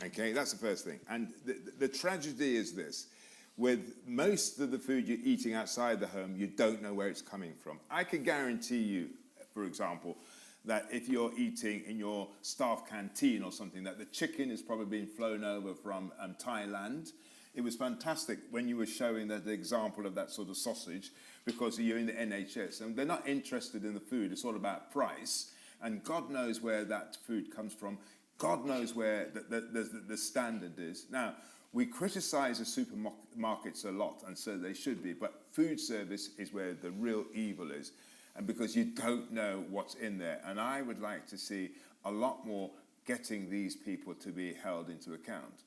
Okay, that's the first thing. And the tragedy is this: with most of the food you're eating outside the home, you don't know where it's coming from. I can guarantee you, for example, that if you're eating in your staff canteen or something, that the chicken is probably being flown over from Thailand. It was fantastic when you were showing that the example of that sort of sausage, because you're in the NHS and they're not interested in the food. It's all about price, and God knows where that food comes from. God knows where the standard is. Now, we criticize the supermarkets a lot, and so they should be, but food service is where the real evil is, and because you don't know what's in there. And I would like to see a lot more getting these people to be held into account.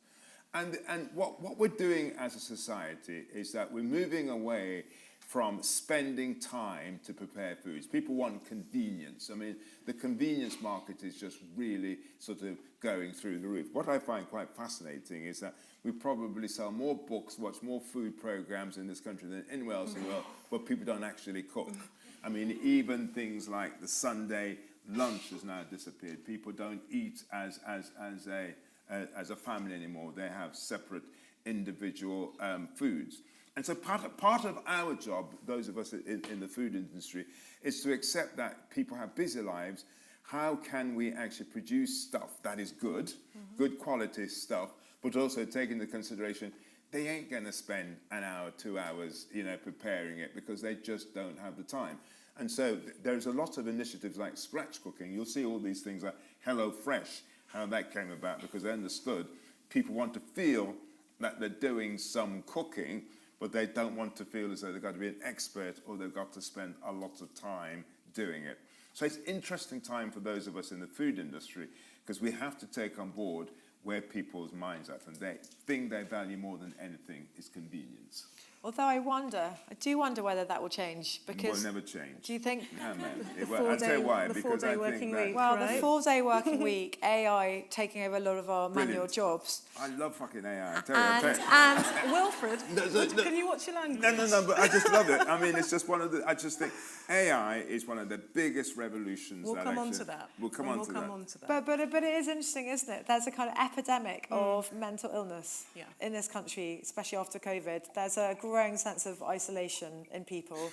And what we're doing as a society is that we're moving away from spending time to prepare foods. People want convenience. I mean, the convenience market is just really sort of going through the roof. What I find quite fascinating is that we probably sell more books, watch more food programs in this country than anywhere else in the world, but people don't actually cook. I mean, even things like the Sunday lunch has now disappeared. People don't eat as a family anymore. They have separate individual foods. And so part of our job, those of us in the food industry, is to accept that people have busy lives. How can we actually produce stuff that is good, good quality stuff, but also take into consideration they ain't going to spend an hour, 2 hours, preparing it, because they just don't have the time. And so there's a lot of initiatives like scratch cooking. You'll see all these things like Hello Fresh, how that came about, because they understood people want to feel that they're doing some cooking, but they don't want to feel as though they've got to be an expert or they've got to spend a lot of time doing it. So it's an interesting time for those of us in the food industry, because we have to take on board where people's minds are, and they thing they value more than anything is convenience. Although I do wonder whether that will change, because... It will never change. Do you think... No, man. I'll tell you why, because I think that... Well, the 4-day working week, AI taking over a lot of our manual jobs. I love fucking AI, I tell you. And Wilfred, can you watch your language? No, but I just love it. I mean, it's just I just think AI is one of the biggest revolutions We'll come on to that. We'll come on to that. But it is interesting, isn't it? There's a kind of epidemic of mental illness in this country, especially after COVID. There's a growing sense of isolation in people.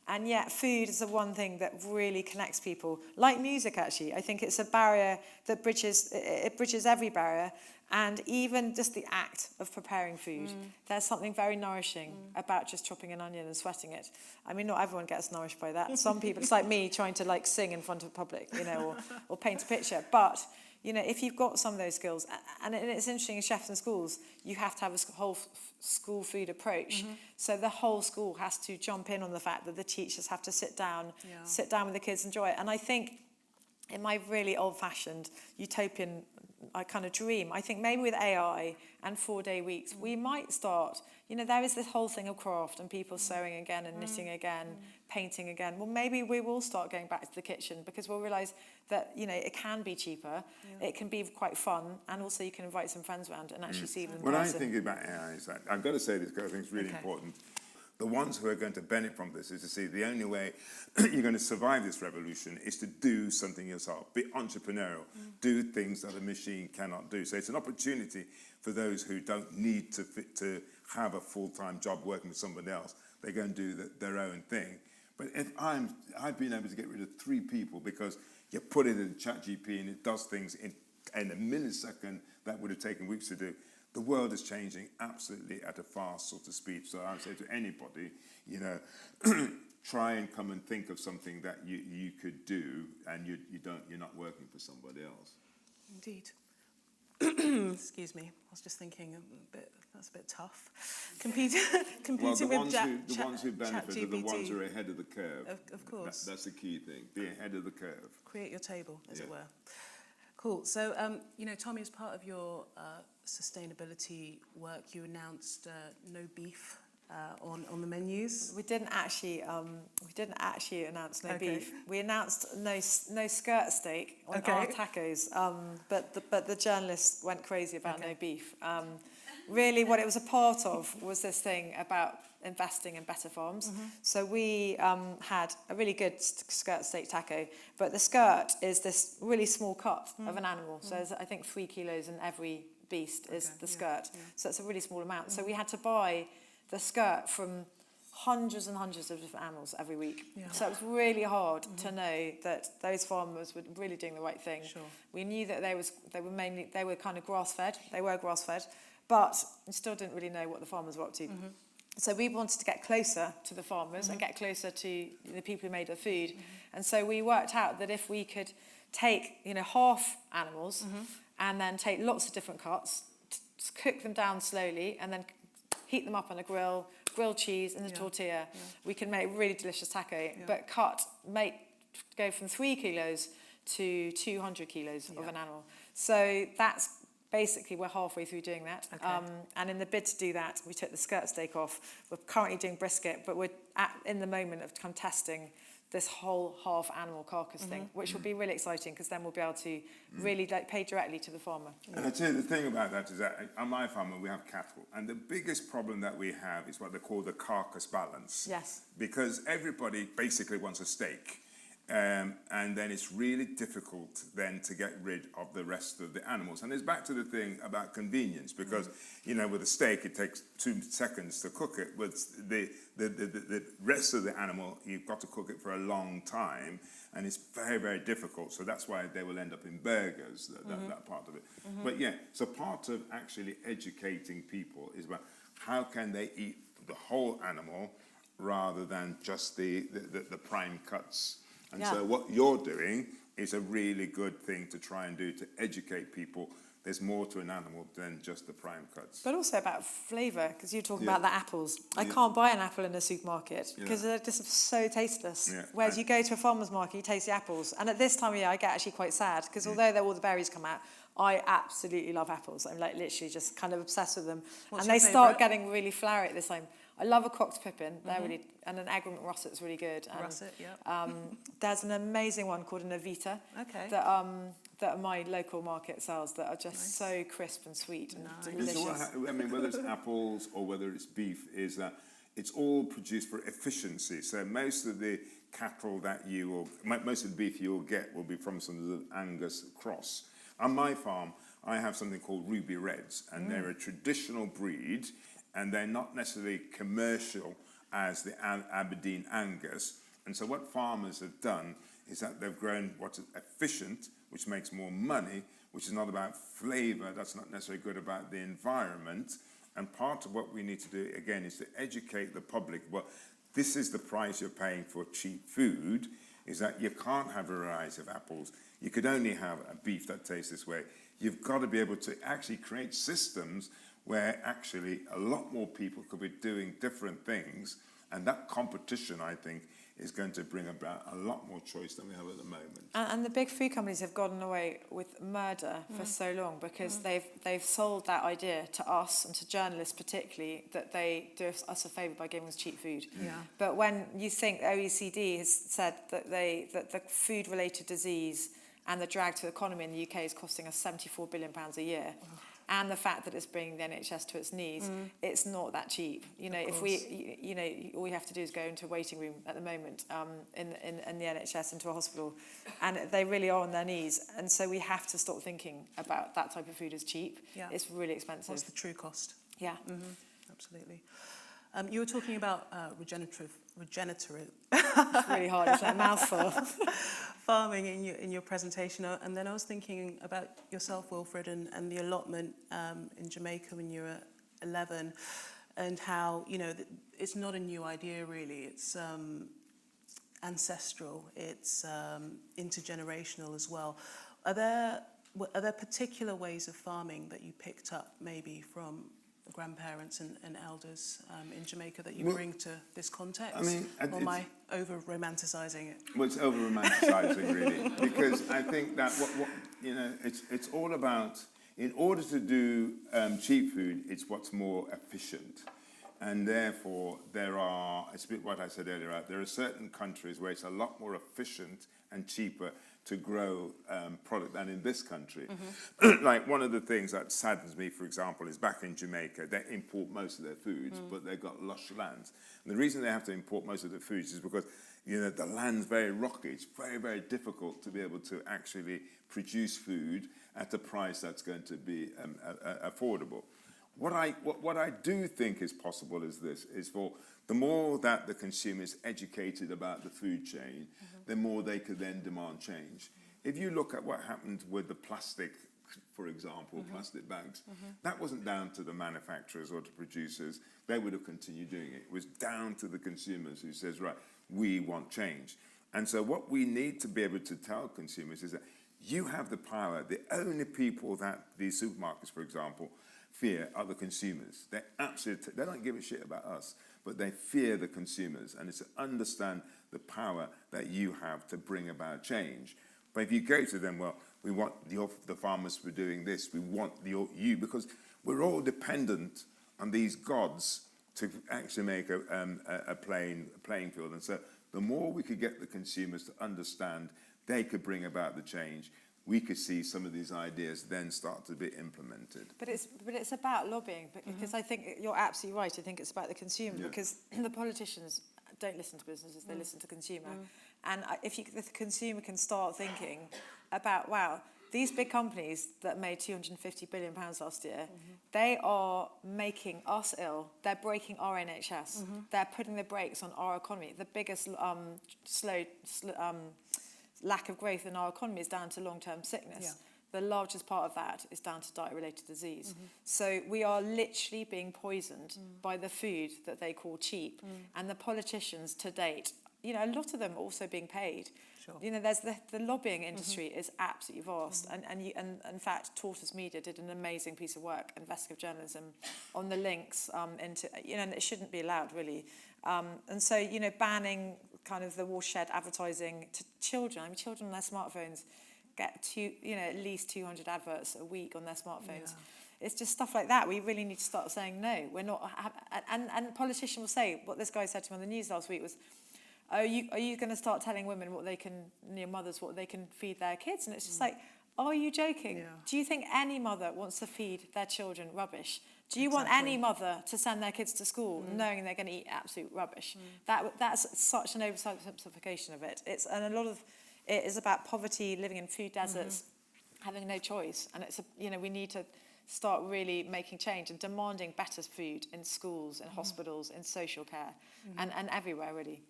And yet food is the one thing that really connects people. Like music, actually. I think it's a barrier that bridges every barrier. And even just the act of preparing food, there's something very nourishing about just chopping an onion and sweating it. I mean, not everyone gets nourished by that. Some people, it's like me trying to sing in front of public, or paint a picture. But if you've got some of those skills, and it's interesting in chefs and schools, you have to have a whole school food approach. So the whole school has to jump in on the fact that the teachers have to sit down with the kids, enjoy it. And I think in my really old-fashioned utopian kind of dream, I think maybe with AI and 4-day weeks, we might start, there is this whole thing of craft and people sewing again and knitting again, painting again. Well, maybe we will start going back to the kitchen, because we'll realise that, it can be cheaper, it can be quite fun, and also you can invite some friends around and actually see them in person. What I think about AI is that, I've got to say this because I think it's really important. The ones who are going to benefit from this is to see the only way you're going to survive this revolution is to do something yourself, be entrepreneurial, do things that a machine cannot do. So it's an opportunity for those who don't need to have a full-time job working with somebody else. They go and do their own thing. But if I've been able to get rid of 3 people because you put it in ChatGPT and it does things in a millisecond that would have taken weeks to do. The world is changing absolutely at a fast sort of speed. So I would say to anybody, you know, try and come and think of something that you could do, and you're not working for somebody else. Indeed. Excuse me. I was just thinking that's a bit tough. Competing Well, the with ones who benefit are the ones who are ahead of the curve. Of course. That's the key thing. Be ahead of the curve. Create your table, as it were. Cool. So, you know, Tommy, as part of your sustainability work, you announced no beef on the menus. We didn't actually announce no beef. We announced no skirt steak on our tacos. But the journalists went crazy about no beef. Really, what it was a part of was this thing about investing in better farms. So we had a really good skirt steak taco, but the skirt is this really small cut of an animal. So there's, I think, 3 kilos in every beast is the skirt. So it's a really small amount. So we had to buy the skirt from hundreds and hundreds of different animals every week. So it was really hard to know that those farmers were really doing the right thing. We knew that they were kind of grass-fed. They were grass-fed, but we still didn't really know what the farmers were up to. So we wanted to get closer to the farmers and get closer to the people who made the food. And so we worked out that if we could take, you know, half animals and then take lots of different cuts, cook them down slowly, and then heat them up on a grill, grilled cheese in the tortilla, we can make a really delicious taco, but go from 3 kilos to 200 kilos of an animal. So that's basically, we're halfway through doing that. And in the bid to do that, we took the skirt steak off. We're currently doing brisket, but we're in the moment of kind of testing this whole half animal carcass thing, which will be really exciting, because then we'll be able to really pay directly to the farmer. And I tell you, the thing about that is that on my farm, we have cattle, and the biggest problem that we have is what they call the carcass balance. Yes. Because everybody basically wants a steak. And then it's really difficult then to get rid of the rest of the animals. And it's back to the thing about convenience, because, you know, with a steak, it takes 2 seconds to cook it. With the rest of the animal, you've got to cook it for a long time, and it's very, very difficult. So that's why they will end up in burgers, that part of it. But yeah, so part of actually educating people is about how can they eat the whole animal rather than just the prime cuts. And so what you're doing is a really good thing to try and do to educate people. There's more to an animal than just the prime cuts. But also about flavour, because you're talking about the apples. I can't buy an apple in a supermarket because they're just so tasteless. Whereas you go to a farmer's market, you taste the apples. And at this time of year, I get actually quite sad, because although all the berries come out, I absolutely love apples. I'm like literally just kind of obsessed with them. What's and they your start favourite? getting really flowery at this time. I love a cocked pippin. They're really, and an egremont russet's really good. And, Russet, there's an amazing one called an Evita that my local market sells that are just so crisp and sweet and delicious. I mean, whether it's apples or whether it's beef, is that it's all produced for efficiency. So most of the cattle most of the beef you will get will be from some little Angus cross. On my farm, I have something called Ruby Reds, and they're a traditional breed, and they're not necessarily commercial as the Aberdeen Angus. And so what farmers have done is that they've grown what's efficient, which makes more money, which is not about flavour, that's not necessarily good about the environment. And part of what we need to do, again, is to educate the public. Well, this is the price you're paying for cheap food, is that you can't have a variety of apples. You could only have a beef that tastes this way. You've got to be able to actually create systems where actually a lot more people could be doing different things. And that competition, I think, is going to bring about a lot more choice than we have at the moment. And the big food companies have gotten away with murder for so long, because they've sold that idea to us and to journalists particularly, that they do us a favour by giving us cheap food. But when you think OECD has said that the food-related disease and the drag to the economy in the UK is costing us £74 billion a year, and the fact that it's bringing the NHS to its knees, it's not that cheap. You know, if we, you know, all we have to do is go into a waiting room at the moment in the NHS, into a hospital, and they really are on their knees. And so we have to stop thinking about that type of food as cheap. It's really expensive. What's the true cost? Yeah. Absolutely. You were talking about regenerative It's really hard, it's a mouthful. farming in your presentation, and then I was thinking about yourself, Wilfred, and the allotment in Jamaica when you were 11, and how, you know, it's not a new idea really. It's ancestral. It's intergenerational as well. Are there particular ways of farming that you picked up maybe from grandparents and elders in Jamaica that you bring to this context? I mean, or am I over-romanticising it? Well, it's over-romanticising, really, because I think that what you know, it's all about, in order to do cheap food, it's what's more efficient. And therefore, it's a bit what I said earlier, there are certain countries where it's a lot more efficient and cheaper to grow product than in this country. Mm-hmm. Like, one of the things that saddens me, for example, is back in Jamaica, they import most of their foods, but they've got lush lands. And the reason they have to import most of their foods is because, you know, the land's very rocky. It's very, very difficult to be able to actually produce food at a price that's going to be affordable. What I do think is possible is this, is for the more that the consumer is educated about the food chain, the more they could then demand change. If you look at what happened with the plastic, for example, plastic bags, that wasn't down to the manufacturers or the producers. They would have continued doing it. It was down to the consumers who says, right, we want change. And so what we need to be able to tell consumers is that you have the power. The only people that these supermarkets, for example, fear are the consumers. They don't give a shit about us, but they fear the consumers, and it's to understand the power that you have to bring about change. But if you go to them, well, we want the farmers for doing this, we want you, because we're all dependent on these gods to actually make a playing field. And so the more we could get the consumers to understand they could bring about the change, we could see some of these ideas then start to be implemented. But it's about lobbying, because I think you're absolutely right. I think it's about the consumer, because the politicians don't listen to businesses, they listen to consumer. And if the consumer can start thinking about, wow, these big companies that made £250 billion last year, they are making us ill. They're breaking our NHS. They're putting the brakes on our economy. The biggest lack of growth in our economy is down to long-term sickness. Yeah. The largest part of that is down to diet-related disease. So we are literally being poisoned by the food that they call cheap. And the politicians to date, you know, a lot of them are also being paid. Sure. You know, there's the lobbying industry is absolutely vast. And in fact, Tortoise Media did an amazing piece of work, investigative journalism, on the links into, you know, and it shouldn't be allowed, really. And so, you know, banning kind of the watershed advertising to children. I mean, children on their smartphones get at least 200 adverts a week on their smartphones. Yeah. It's just stuff like that. We really need to start saying no. We're not. And politicians will say, what this guy said to me on the news last week was, are you going to start telling women what they can, mothers, what they can feed their kids? And it's just like, are you joking? Yeah. Do you think any mother wants to feed their children rubbish? Do you want any mother to send their kids to school knowing they're going to eat absolute rubbish? That's such an oversimplification of it. And a lot of it is about poverty, living in food deserts, having no choice. And we need to start really making change and demanding better food in schools, in hospitals, in social care, and everywhere, really.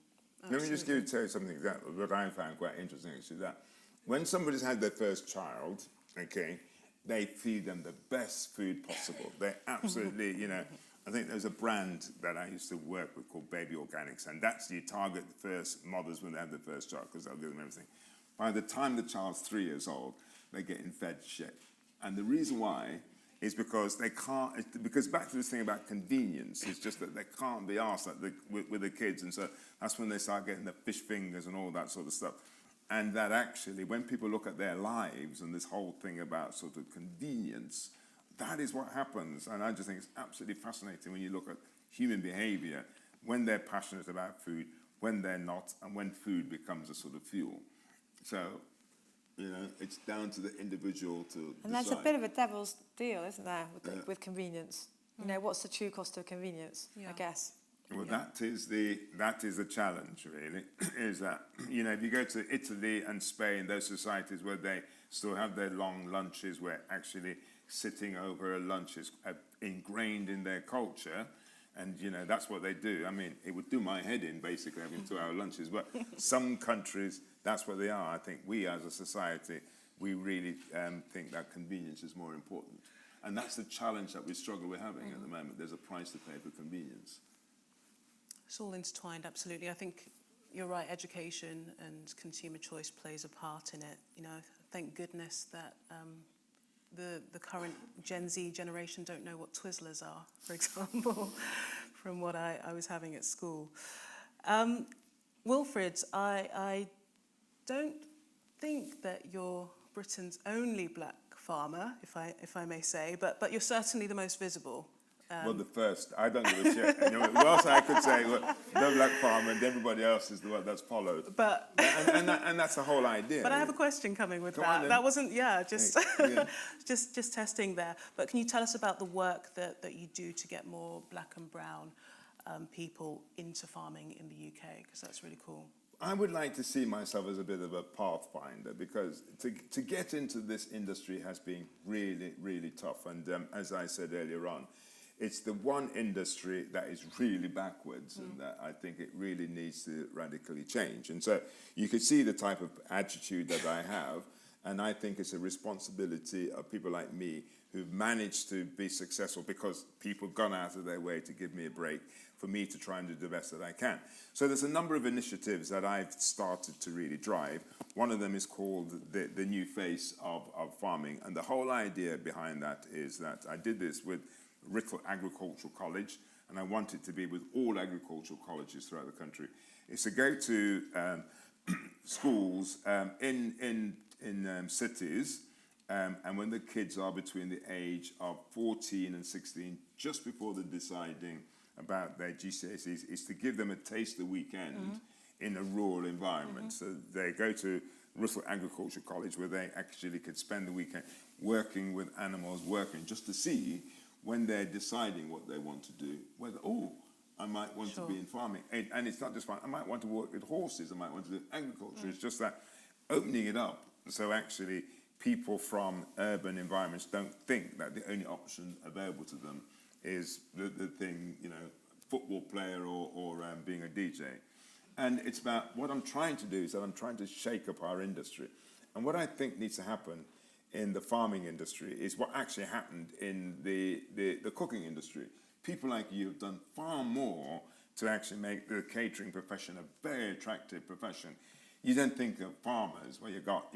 Let me just tell you something that I found quite interesting, actually, that when somebody's had their first child, okay, they feed them the best food possible. They absolutely, I think there's a brand that I used to work with called Baby Organics, and that's you target the first mothers when they have their first child, because they'll give them everything. By the time the child's 3 years old, they're getting fed shit. And the reason why is because they can't, because back to this thing about convenience, it's just that they can't be arsed with the kids, and so that's when they start getting the fish fingers and all that sort of stuff. And that actually, when people look at their lives and this whole thing about sort of convenience, that is what happens. And I just think it's absolutely fascinating when you look at human behavior, when they're passionate about food, when they're not, and when food becomes a sort of fuel. So, it's down to the individual to decide. And there's a bit of a devil's deal, isn't there, with convenience? What's the true cost of convenience, I guess? Well, that is the challenge, really, is that, if you go to Italy and Spain, those societies where they still have their long lunches, where actually sitting over a lunch is ingrained in their culture, And, you know, that's what they do. I mean, it would do my head in, basically, having 2-hour lunches. But some countries, that's what they are. I think we, as a society, we really think that convenience is more important. And that's the challenge that we struggle with having at the moment. There's a price to pay for convenience. It's all intertwined, absolutely. I think you're right, education and consumer choice plays a part in it. You know, thank goodness that the current Gen Z generation don't know what Twizzlers are, for example, from what I was having at school. Wilfred, I don't think that you're Britain's only black farmer, if I may say, but you're certainly the most visible. Well, the first. I don't give a shit. You know, what else I could say? Well, the black farmer, and everybody else is the one that's followed. But and that's the whole idea. But I have a question coming with Go that. on, That wasn't, just Yeah. just testing there. But can you tell us about the work that you do to get more black and brown people into farming in the UK? Because that's really cool. I would like to see myself as a bit of a pathfinder, because to get into this industry has been really, really tough. And as I said earlier on, it's the one industry that is really backwards, and that I think it really needs to radically change. And so you could see the type of attitude that I have, and I think it's a responsibility of people like me who've managed to be successful because people have gone out of their way to give me a break, for me to try and do the best that I can. So there's a number of initiatives that I've started to really drive. One of them is called the New Face of Farming, and the whole idea behind that is that I did this with Little Agricultural College, and I want it to be with all agricultural colleges throughout the country. It's to go to schools in cities, and when the kids are between the age of 14 and 16, just before they're deciding about their GCSEs, is to give them a taste the weekend in a rural environment. So they go to Russell Agricultural College, where they actually could spend the weekend working with animals, just to see, when they're deciding what they want to do, whether, I might want to be in farming. And it's not just farming. I might want to work with horses. I might want to do agriculture. It's just that opening it up, so actually people from urban environments don't think that the only option available to them is the thing, football player or being a DJ. And it's about, what I'm trying to do is that I'm trying to shake up our industry. And what I think needs to happen in the farming industry is what actually happened in the cooking industry. People like you have done far more to actually make the catering profession a very attractive profession. You don't think of farmers, well, you got,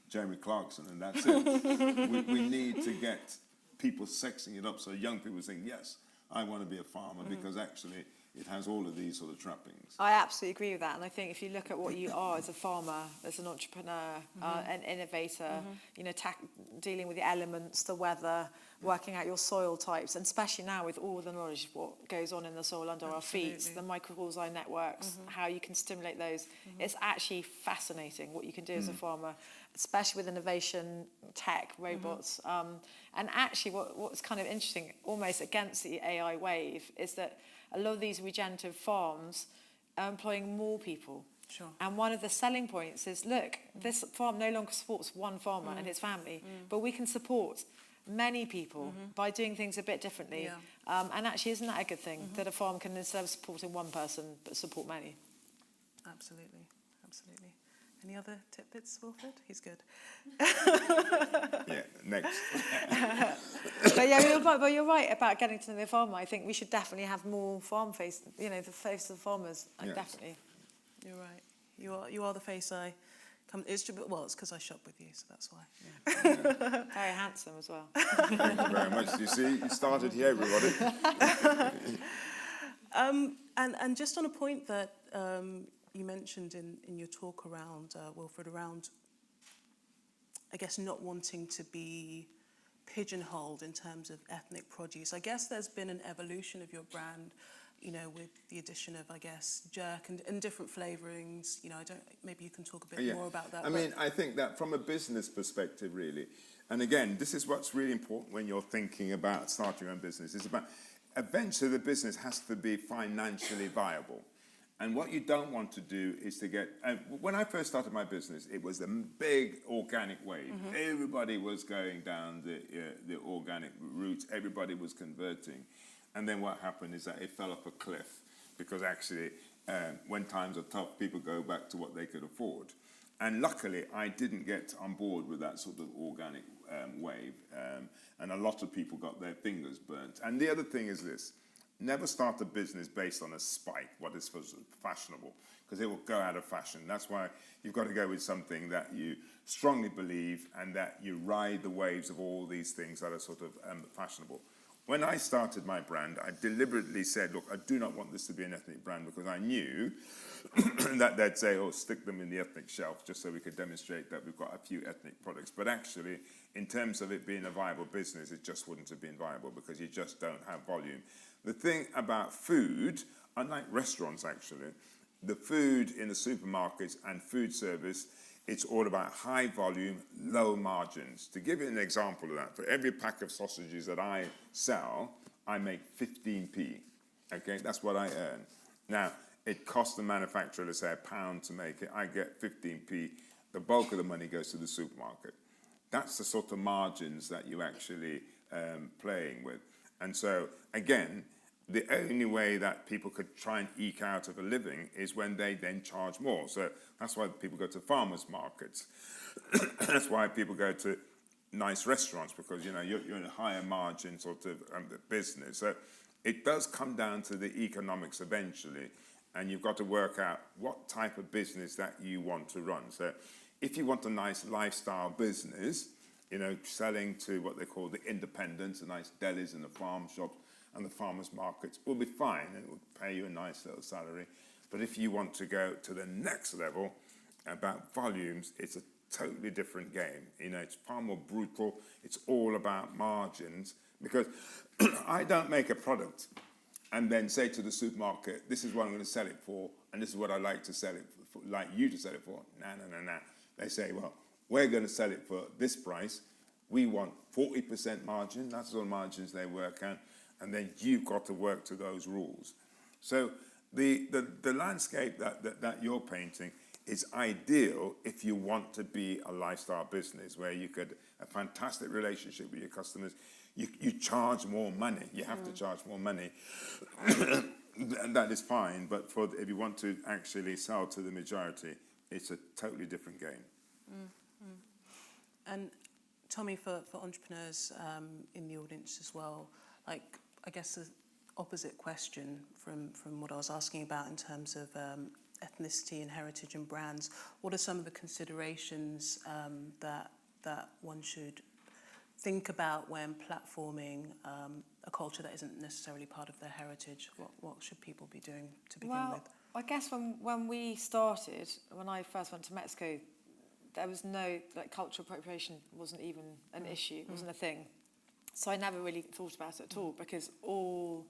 Jeremy Clarkson, and that's it. we need to get people sexing it up so young people think, yes, I want to be a farmer, because actually it has all of these sort of trappings. I absolutely agree with that, and I think if you look at what you are as a farmer, as an entrepreneur, an innovator, dealing with the elements, the weather, working out your soil types, and especially now with all the knowledge of what goes on in the soil under our feet, the microcausal networks, how you can stimulate those. It's actually fascinating what you can do as a farmer, especially with innovation, tech, robots. And actually what's kind of interesting, almost against the AI wave, is that a lot of these regenerative farms are employing more people. Sure. And one of the selling points is, look, this farm no longer supports one farmer and his family, but we can support many people by doing things a bit differently. Yeah. And actually, isn't that a good thing, that a farm can, instead of supporting one person, but support many? Absolutely. Any other tidbits, Wilfred? He's good. Yeah, next. But you're right about getting to know the farmer. I think we should definitely have more farm face, the face of the farmers. Yes. Definitely. You're right. You are the face I come. It's because I shop with you, so that's why. Yeah. Very handsome as well. Thank you very much. You see, you started here, everybody. And just on a point that you mentioned in your talk around, Wilfred, around, I guess, not wanting to be pigeonholed in terms of ethnic produce. I guess there's been an evolution of your brand, with the addition of, I guess, jerk and different flavourings. Maybe you can talk a bit more about that. I think that from a business perspective, really, and again, this is what's really important when you're thinking about starting your own business, is about eventually the business has to be financially viable. And what you don't want to do is to get... when I first started my business, it was a big organic wave. Everybody was going down the organic route. Everybody was converting. And then what happened is that it fell off a cliff because actually when times are tough, people go back to what they could afford. And luckily, I didn't get on board with that sort of organic wave. And a lot of people got their fingers burnt. And the other thing is this. Never start a business based on a spike, what is fashionable, because it will go out of fashion. That's why you've got to go with something that you strongly believe and that you ride the waves of all these things that are sort of fashionable. When I started my brand, I deliberately said, look, I do not want this to be an ethnic brand because I knew that they'd say, oh, stick them in the ethnic shelf just so we could demonstrate that we've got a few ethnic products. But actually, in terms of it being a viable business, it just wouldn't have been viable because you just don't have volume. The thing about food, unlike restaurants actually, the food in the supermarkets and food service, it's all about high volume, low margins. To give you an example of that, for every pack of sausages that I sell, I make 15p. Okay, that's what I earn. Now, it costs the manufacturer, let's say, £1 to make it. I get 15p. The bulk of the money goes to the supermarket. That's the sort of margins that you're actually playing with. And so, again, the only way that people could try and eke out of a living is when they then charge more. So that's why people go to farmers markets. That's why people go to nice restaurants, because you're in a higher margin sort of business. So it does come down to the economics eventually, and you've got to work out what type of business that you want to run. So if you want a nice lifestyle business, selling to what they call the independents, the nice delis and the farm shops, and the farmers markets will be fine, and it will pay you a nice little salary. But if you want to go to the next level about volumes, it's a totally different game. It's far more brutal. It's all about margins, because I don't make a product and then say to the supermarket, this is what I'm going to sell it for, and this is what I like to sell it for, like you to sell it for. No. They say, well, we're going to sell it for this price. We want 40% margin. That's all the margins they work out. And then you've got to work to those rules. So the landscape that you're painting is ideal if you want to be a lifestyle business where you could a fantastic relationship with your customers. You charge more money. You have to charge more money. And that is fine. But if you want to actually sell to the majority, it's a totally different game. And Tommy, for entrepreneurs in the audience as well, I guess the opposite question from what I was asking about in terms of ethnicity and heritage and brands. What are some of the considerations that one should think about when platforming a culture that isn't necessarily part of their heritage? What should people be doing to begin with? I guess when we started, when I first went to Mexico, there was no, cultural appropriation wasn't even an issue, it wasn't a thing. So I never really thought about it at all, because all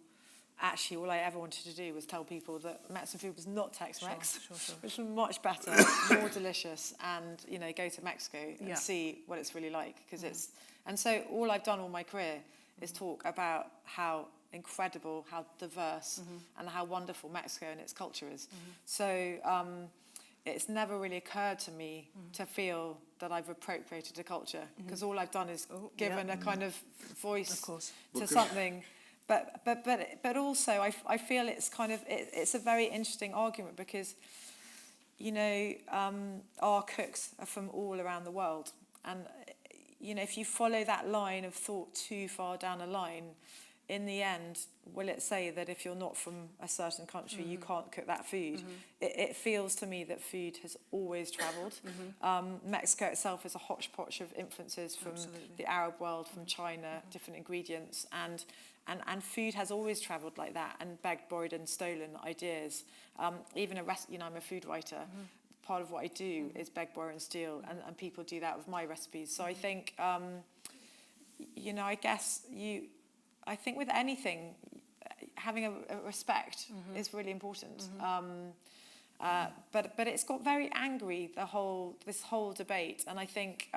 I ever wanted to do was tell people that Mexican food was not Tex-Mex, Sure. which was much better, more delicious, and go to Mexico and see what it's really like, because it's. And so all I've done all my career is talk about how incredible, how diverse, and how wonderful Mexico and its culture is. So it's never really occurred to me to feel that I've appropriated a culture, because all I've done is given a kind of voice to something. But also I feel it's kind of it's a very interesting argument, because our cooks are from all around the world, and if you follow that line of thought too far down a line, in the end, will it say that if you're not from a certain country, you can't cook that food? It feels to me that food has always travelled. Mexico itself is a hodgepodge of influences from the Arab world, from China, different ingredients, and food has always travelled like that, and begged, borrowed, and stolen ideas. Even I'm a food writer. Part of what I do is beg, borrow, and steal, and people do that with my recipes. So I think, I think with anything, having a respect is really important. But it's got very angry, this whole debate, and I think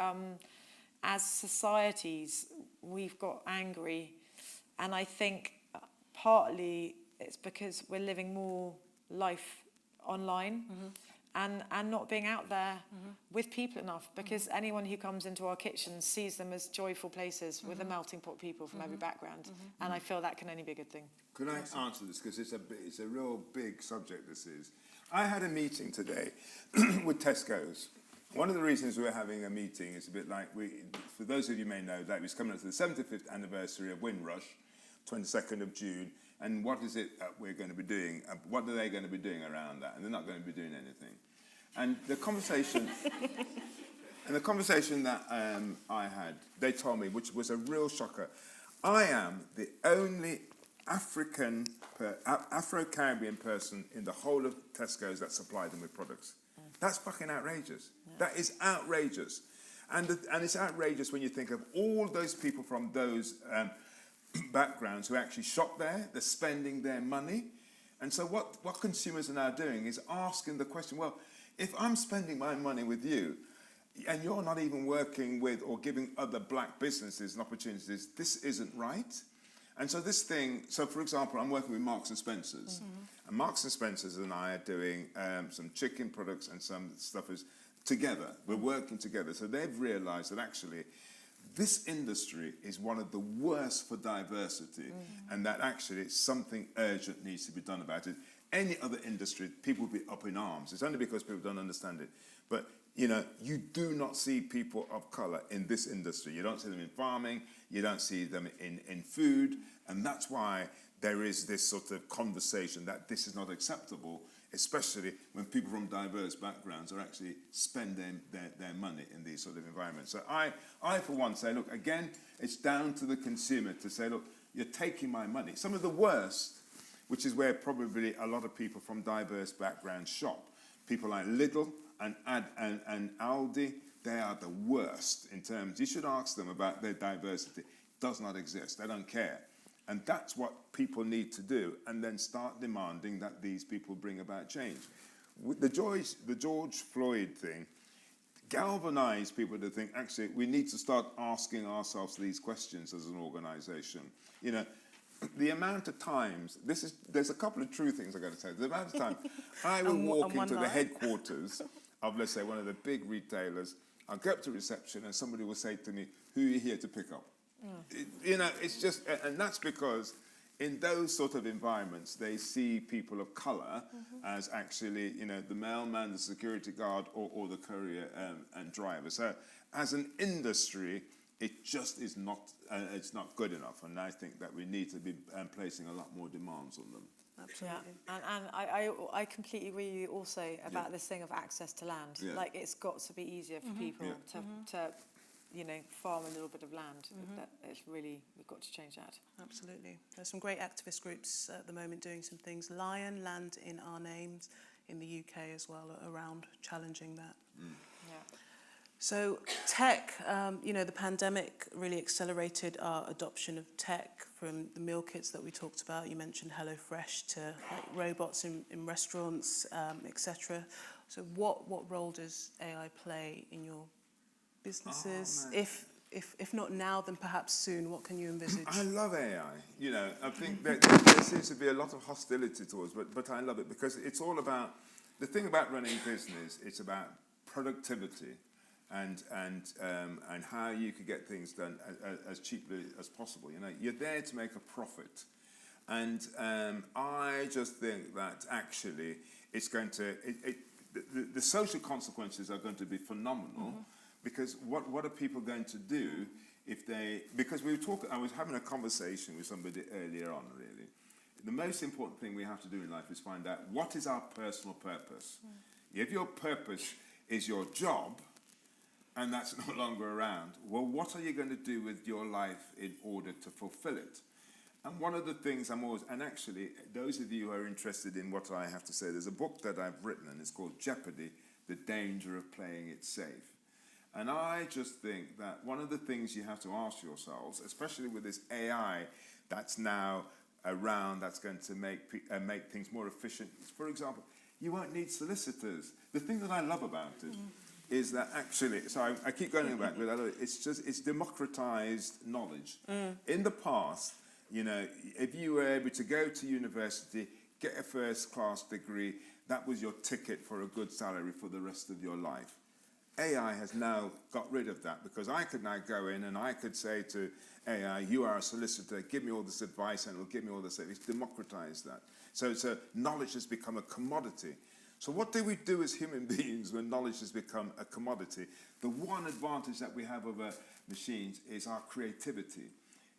as societies we've got angry, and I think partly it's because we're living more life online, and not being out there with people enough, because anyone who comes into our kitchens sees them as joyful places with a melting pot of people from every background, and I feel that can only be a good thing. Could I answer this, because it's a real big subject, this is. I had a meeting today with Tesco's. One of the reasons we're having a meeting is a bit like, for those of you who may know, that it's coming up to the 75th anniversary of Windrush, 22nd of June, and what is it that we're going to be doing? What are they going to be doing around that? And they're not going to be doing anything. And the conversation, that I had, they told me, which was a real shocker, I am the only Afro-Caribbean person in the whole of Tesco's that supply them with products. That's fucking outrageous. Yeah. That is outrageous. And it's outrageous when you think of all those people from those backgrounds who actually shop there, they're spending their money. And so what consumers are now doing is asking the question, well, if I'm spending my money with you, and you're not even working with or giving other black businesses and opportunities, this isn't right. And so this thing, so for example, I'm working with Marks and Spencer's. And Marks and Spencer's and I are doing some chicken products and some stuff together. We're working together. So they've realized that actually this industry is one of the worst for diversity, and that actually something urgent needs to be done about it. Any other industry, people would be up in arms. It's only because people don't understand it. But, you know, you do not see people of colour in this industry. You don't see them in farming. You don't see them in food. And that's why there is this sort of conversation that this is not acceptable, especially when people from diverse backgrounds are actually spending their money in these sort of environments. So I, for one, say, look, again, it's down to the consumer to say, look, you're taking my money. Some of the worst, which is where probably a lot of people from diverse backgrounds shop. People like Lidl and Aldi, they are the worst in terms. You should ask them about their diversity. It does not exist. They don't care. And that's what people need to do, and then start demanding that these people bring about change. With the George Floyd thing galvanized people to think, actually, we need to start asking ourselves these questions as an organization. You know, the amount of times, there's a couple of true things I got to say. The amount of time I will walk into the headquarters of, let's say, one of the big retailers, I'll go up to reception and somebody will say to me, who are you here to pick up? You know, it's just, and that's because in those sort of environments, they see people of colour as actually, you know, the mailman, the security guard, or the courier and driver. So as an industry, it just is not, it's not good enough. And I think that we need to be placing a lot more demands on them. Absolutely. Yeah. And I completely agree with you also about this thing of access to land. Yeah. Like, it's got to be easier for people to you know, farm a little bit of land. That it's really, we've got to change that. Absolutely. There's some great activist groups at the moment doing some things. Lion, Land in Our Names in the UK as well, around challenging that. Yeah. So tech, you know, the pandemic really accelerated our adoption of tech, from the meal kits that we talked about. You mentioned HelloFresh, to like robots in restaurants, etc. So what role does AI play in your businesses? If not now, then perhaps soon. What can you envisage? I love AI. You know, I think that there seems to be a lot of hostility towards, but I love it because it's all about, the thing about running a business, it's about productivity and how you could get things done as cheaply as possible. You know, you're there to make a profit. And I just think that actually it's going to, the social consequences are going to be phenomenal. Because what are people going to do if they, because I was having a conversation with somebody earlier on, really. The most important thing we have to do in life is find out what is our personal purpose. If your purpose is your job, and that's no longer around, well, what are you going to do with your life in order to fulfill it? And one of the things I'm always, and actually, those of you who are interested in what I have to say, there's a book that I've written, and it's called Jeopardy, The Danger of Playing It Safe. And I just think that one of the things you have to ask yourselves, especially with this AI that's now around, that's going to make things more efficient. For example, you won't need solicitors. The thing that I love about it is that actually, so I keep going back with that, it's democratized knowledge. In the past, you know, if you were able to go to university, get a first-class degree. That was your ticket for a good salary for the rest of your life. AI has now got rid of that, because I could now go in and I could say to AI, you are a solicitor, give me all this advice and it will give me all this. It's democratized that. So knowledge has become a commodity. So what do we do as human beings when knowledge has become a commodity? The one advantage that we have over machines is our creativity,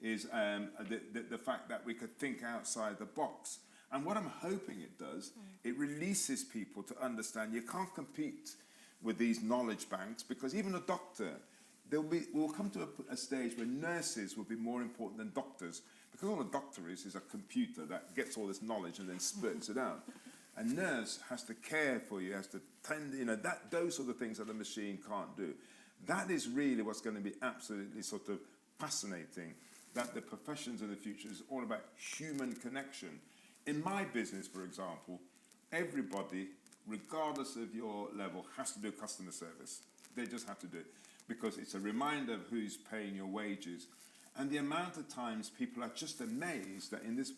is the fact that we could think outside the box. And what I'm hoping it does, it releases people to understand you can't compete with these knowledge banks, because even a doctor, we'll come to a stage where nurses will be more important than doctors, because all a doctor is a computer that gets all this knowledge and then spits it out. A nurse has to care for you, has to tend, those are the things that a machine can't do. That is really what's going to be absolutely sort of fascinating, that the professions of the future is all about human connection. In my business, for example, everybody, regardless of your level, has to do customer service. They just have to do it, because it's a reminder of who's paying your wages. And the amount of times people are just amazed that in this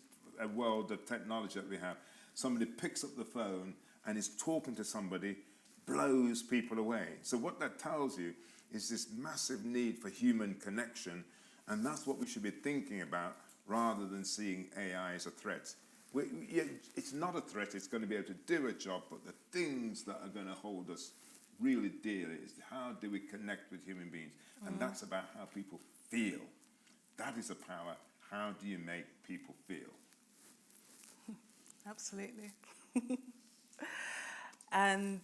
world of technology that we have, somebody picks up the phone and is talking to somebody, blows people away. So what that tells you is this massive need for human connection, and that's what we should be thinking about rather than seeing AI as a threat. It's not a threat, it's going to be able to do a job, but the things that are going to hold us really dear is how do we connect with human beings? And that's about how people feel. That is a power. How do you make people feel? Absolutely. And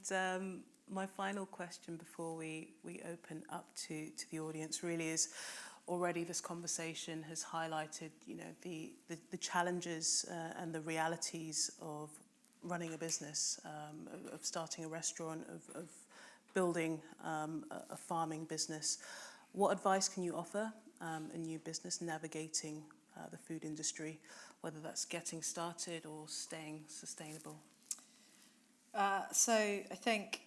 my final question before we open up to the audience really is, already this conversation has highlighted, the challenges and the realities of running a business, of starting a restaurant, of building a farming business. What advice can you offer a new business navigating the food industry, whether that's getting started or staying sustainable? So I think,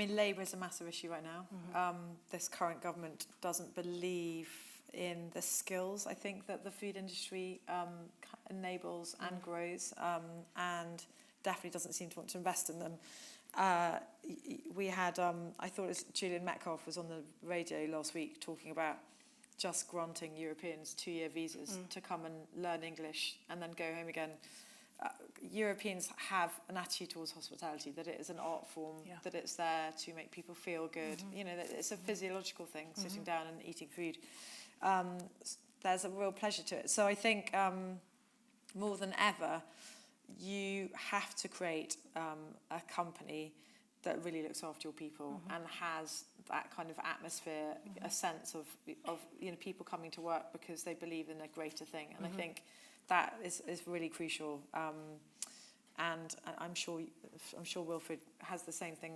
labour is a massive issue right now. This current government doesn't believe in the skills, I think, that the food industry enables and grows, and definitely doesn't seem to want to invest in them. We had, I thought it was Julian Metcalf was on the radio last week talking about just granting Europeans 2-year visas to come and learn English and then go home again. Europeans have an attitude towards hospitality, that it is an art form, that it's there to make people feel good. That it's a physiological thing, sitting down and eating food. There's a real pleasure to it. So I think more than ever, you have to create a company that really looks after your people and has that kind of atmosphere, a sense of people coming to work because they believe in a greater thing. And I think that is really crucial. And I'm sure Wilfred has the same thing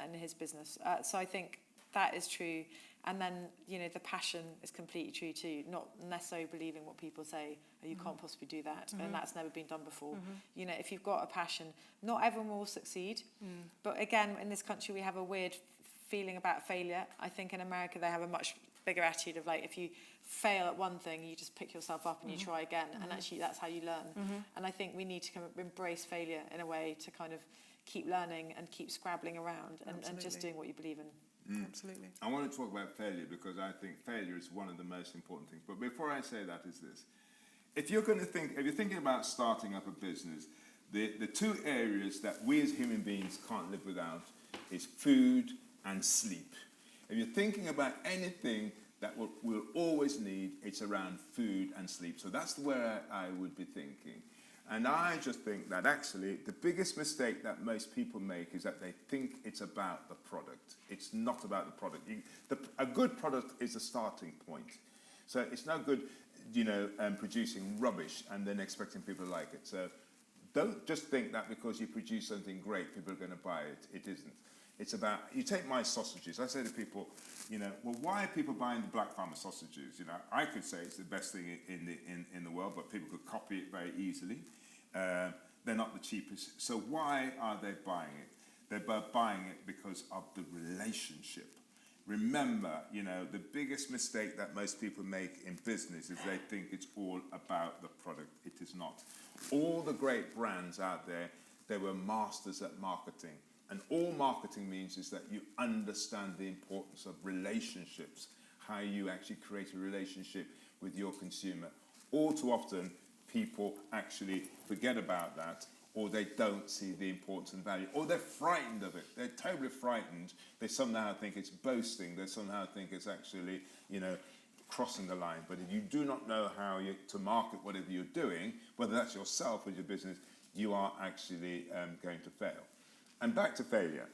in his business. So I think that is true. And then, the passion is completely true too. Not necessarily believing what people say, oh, you can't possibly do that. And that's never been done before. If you've got a passion, not everyone will succeed. But again, in this country, we have a weird feeling about failure. I think in America, they have a much bigger attitude of if you fail at one thing, you just pick yourself up and you try again. And actually, that's how you learn. And I think we need to kind of embrace failure in a way to kind of keep learning and keep scrabbling around and just doing what you believe in. Absolutely. I want to talk about failure because I think failure is one of the most important things. But before I say that is this. If you're thinking about starting up a business, the two areas that we as human beings can't live without is food and sleep. If you're thinking about anything that we'll always need, it's around food and sleep. So that's where I would be thinking. And I just think that actually the biggest mistake that most people make is that they think it's about the product. It's not about the product. A good product is a starting point. So it's no good, producing rubbish and then expecting people to like it. So don't just think that because you produce something great, people are going to buy it. It isn't. It's about, you take my sausages. I say to people, well, why are people buying the Black Farmer sausages? I could say it's the best thing in the world, but people could copy it very easily. They're not the cheapest. So why are they buying it? They're buying it because of the relationship. remember, the biggest mistake that most people make in business is they think it's all about the product. It is not. All the great brands out there, they were masters at marketing. And all marketing means is that you understand the importance of relationships, how you actually create a relationship with your consumer. All too often, people actually forget about that, or they don't see the importance and value, or they're frightened of it. They're totally frightened. They somehow think it's boasting. They somehow think it's actually, crossing the line. But if you do not know how to market whatever you're doing, whether that's yourself or your business, you are actually going to fail. And back to failure.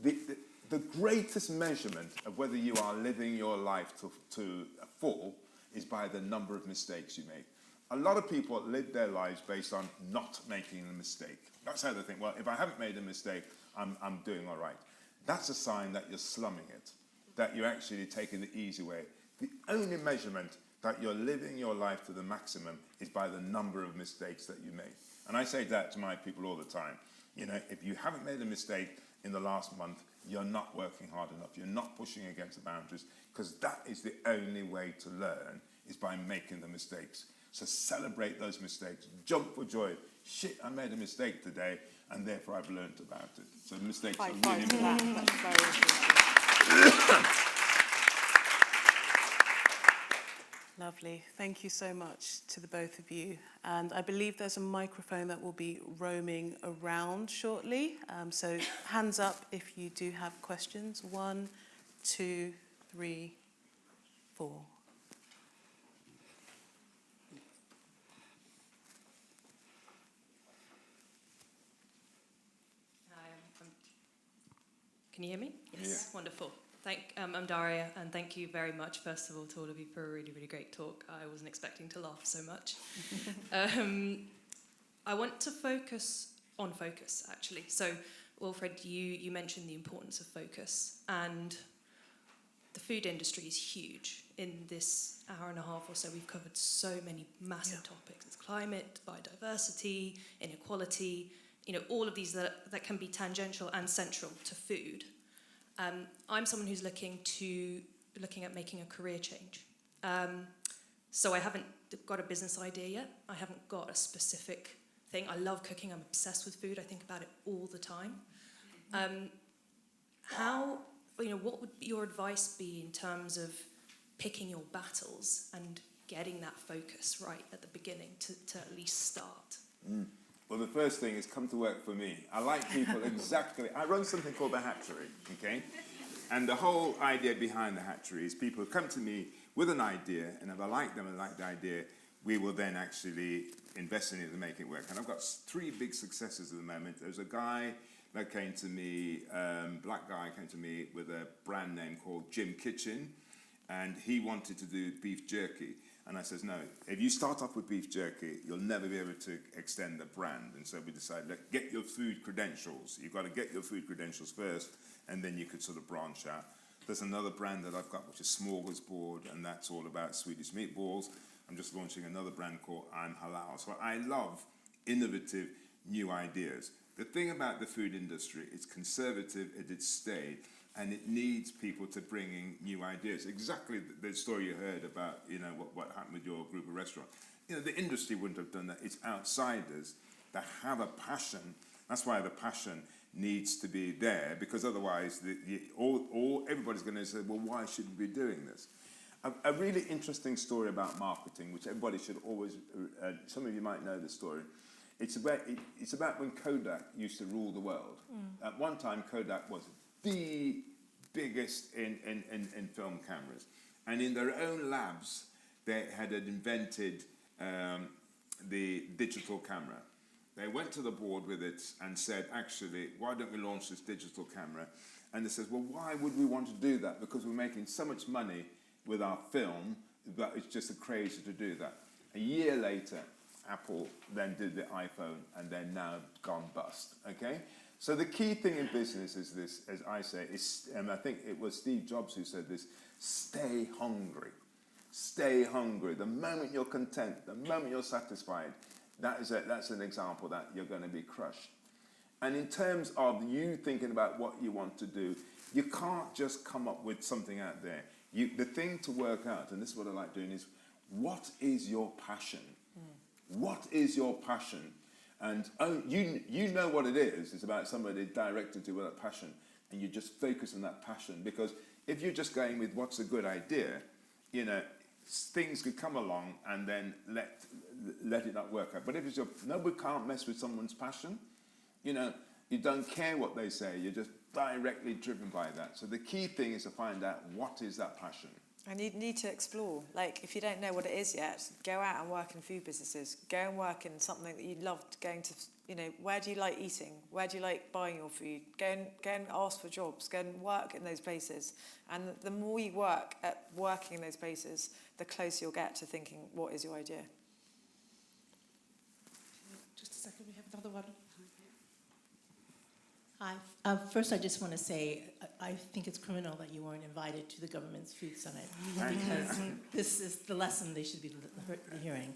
The greatest measurement of whether you are living your life to full is by the number of mistakes you make. A lot of people live their lives based on not making a mistake. That's how they think, well, if I haven't made a mistake, I'm doing all right. That's a sign that you're slumming it, that you're actually taking the easy way. The only measurement that you're living your life to the maximum is by the number of mistakes that you make. And I say that to my people all the time. If you haven't made a mistake in the last month, you're not working hard enough. You're not pushing against the boundaries, because that is the only way to learn, is by making the mistakes. So celebrate those mistakes. Jump for joy. Shit, I made a mistake today, and therefore I've learned about it. So mistakes are really important. That's very important. Lovely. Thank you so much to the both of you. And I believe there's a microphone that will be roaming around shortly. So hands up if you do have questions. 1, 2, 3, 4. Can you hear me? Yes, Yeah. Wonderful. I'm Daria, and thank you very much, first of all, to all of you for a really, really great talk. I wasn't expecting to laugh so much. I want to focus on focus, actually. So, Wilfred, you mentioned the importance of focus, and the food industry is huge. In this hour and a half or so, we've covered so many massive topics. It's climate, biodiversity, inequality, all of these that can be tangential and central to food. I'm someone who's looking at making a career change. So I haven't got a business idea yet. I haven't got a specific thing. I love cooking. I'm obsessed with food. I think about it all the time. What would your advice be in terms of picking your battles and getting that focus right at the beginning to at least start? Well, the first thing is come to work for me. I like people exactly. I run something called the Hatchery, okay? And the whole idea behind the Hatchery is people come to me with an idea, and if I like them and like the idea, we will then actually invest in it and make it work. And I've got 3 big successes at the moment. There's a guy that came to me, black guy came to me with a brand name called Jim Kitchen, and he wanted to do beef jerky. And I says, no, if you start off with beef jerky, you'll never be able to extend the brand. And so we decided, get your food credentials. You've got to get your food credentials first, and then you could sort of branch out. There's another brand that I've got, which is Smorgasbord, and that's all about Swedish meatballs. I'm just launching another brand called I'm Halal. So I love innovative new ideas. The thing about the food industry, it's conservative at its state, and it needs people to bring in new ideas. Exactly the story you heard about, what happened with your group of restaurants. The industry wouldn't have done that. It's outsiders that have a passion. That's why the passion needs to be there, because otherwise everybody's going to say, well, why should we be doing this? A really interesting story about marketing, which everybody should always, some of you might know the story. It's about when Kodak used to rule the world. At one time, Kodak was the biggest in film cameras. And in their own labs, they had invented the digital camera. They went to the board with it and said, actually, why don't we launch this digital camera? And they said, well, why would we want to do that? Because we're making so much money with our film that it's just crazy to do that. A year later, Apple then did the iPhone, and they're now gone bust, okay? So the key thing in business is this, as I say, and I think it was Steve Jobs who said this, stay hungry. Stay hungry. The moment you're content, the moment you're satisfied, that's an example that you're going to be crushed. And in terms of you thinking about what you want to do, you can't just come up with something out there. The thing to work out, and this is what I like doing, is what is your passion? What is your passion? And you know what it is. It's about somebody directed to with a passion, and you just focus on that passion. Because if you're just going with what's a good idea, you know, things could come along and then let it not work out. But if it's nobody can't mess with someone's passion. You know, you don't care what they say. You're just directly driven by that. So the key thing is to find out what is that passion. And you need to explore. Like, if you don't know what it is yet, go out and work in food businesses. Go and work in something that you loved going to, you know, where do you like eating? Where do you like buying your food? Go and ask for jobs. Go and work in those places. And the more you work at working in those places, the closer you'll get to thinking, what is your idea? Just a second, we have another one. Hi. First, I just want to say I think it's criminal that you weren't invited to the government's food summit, because this is the lesson they should be hearing.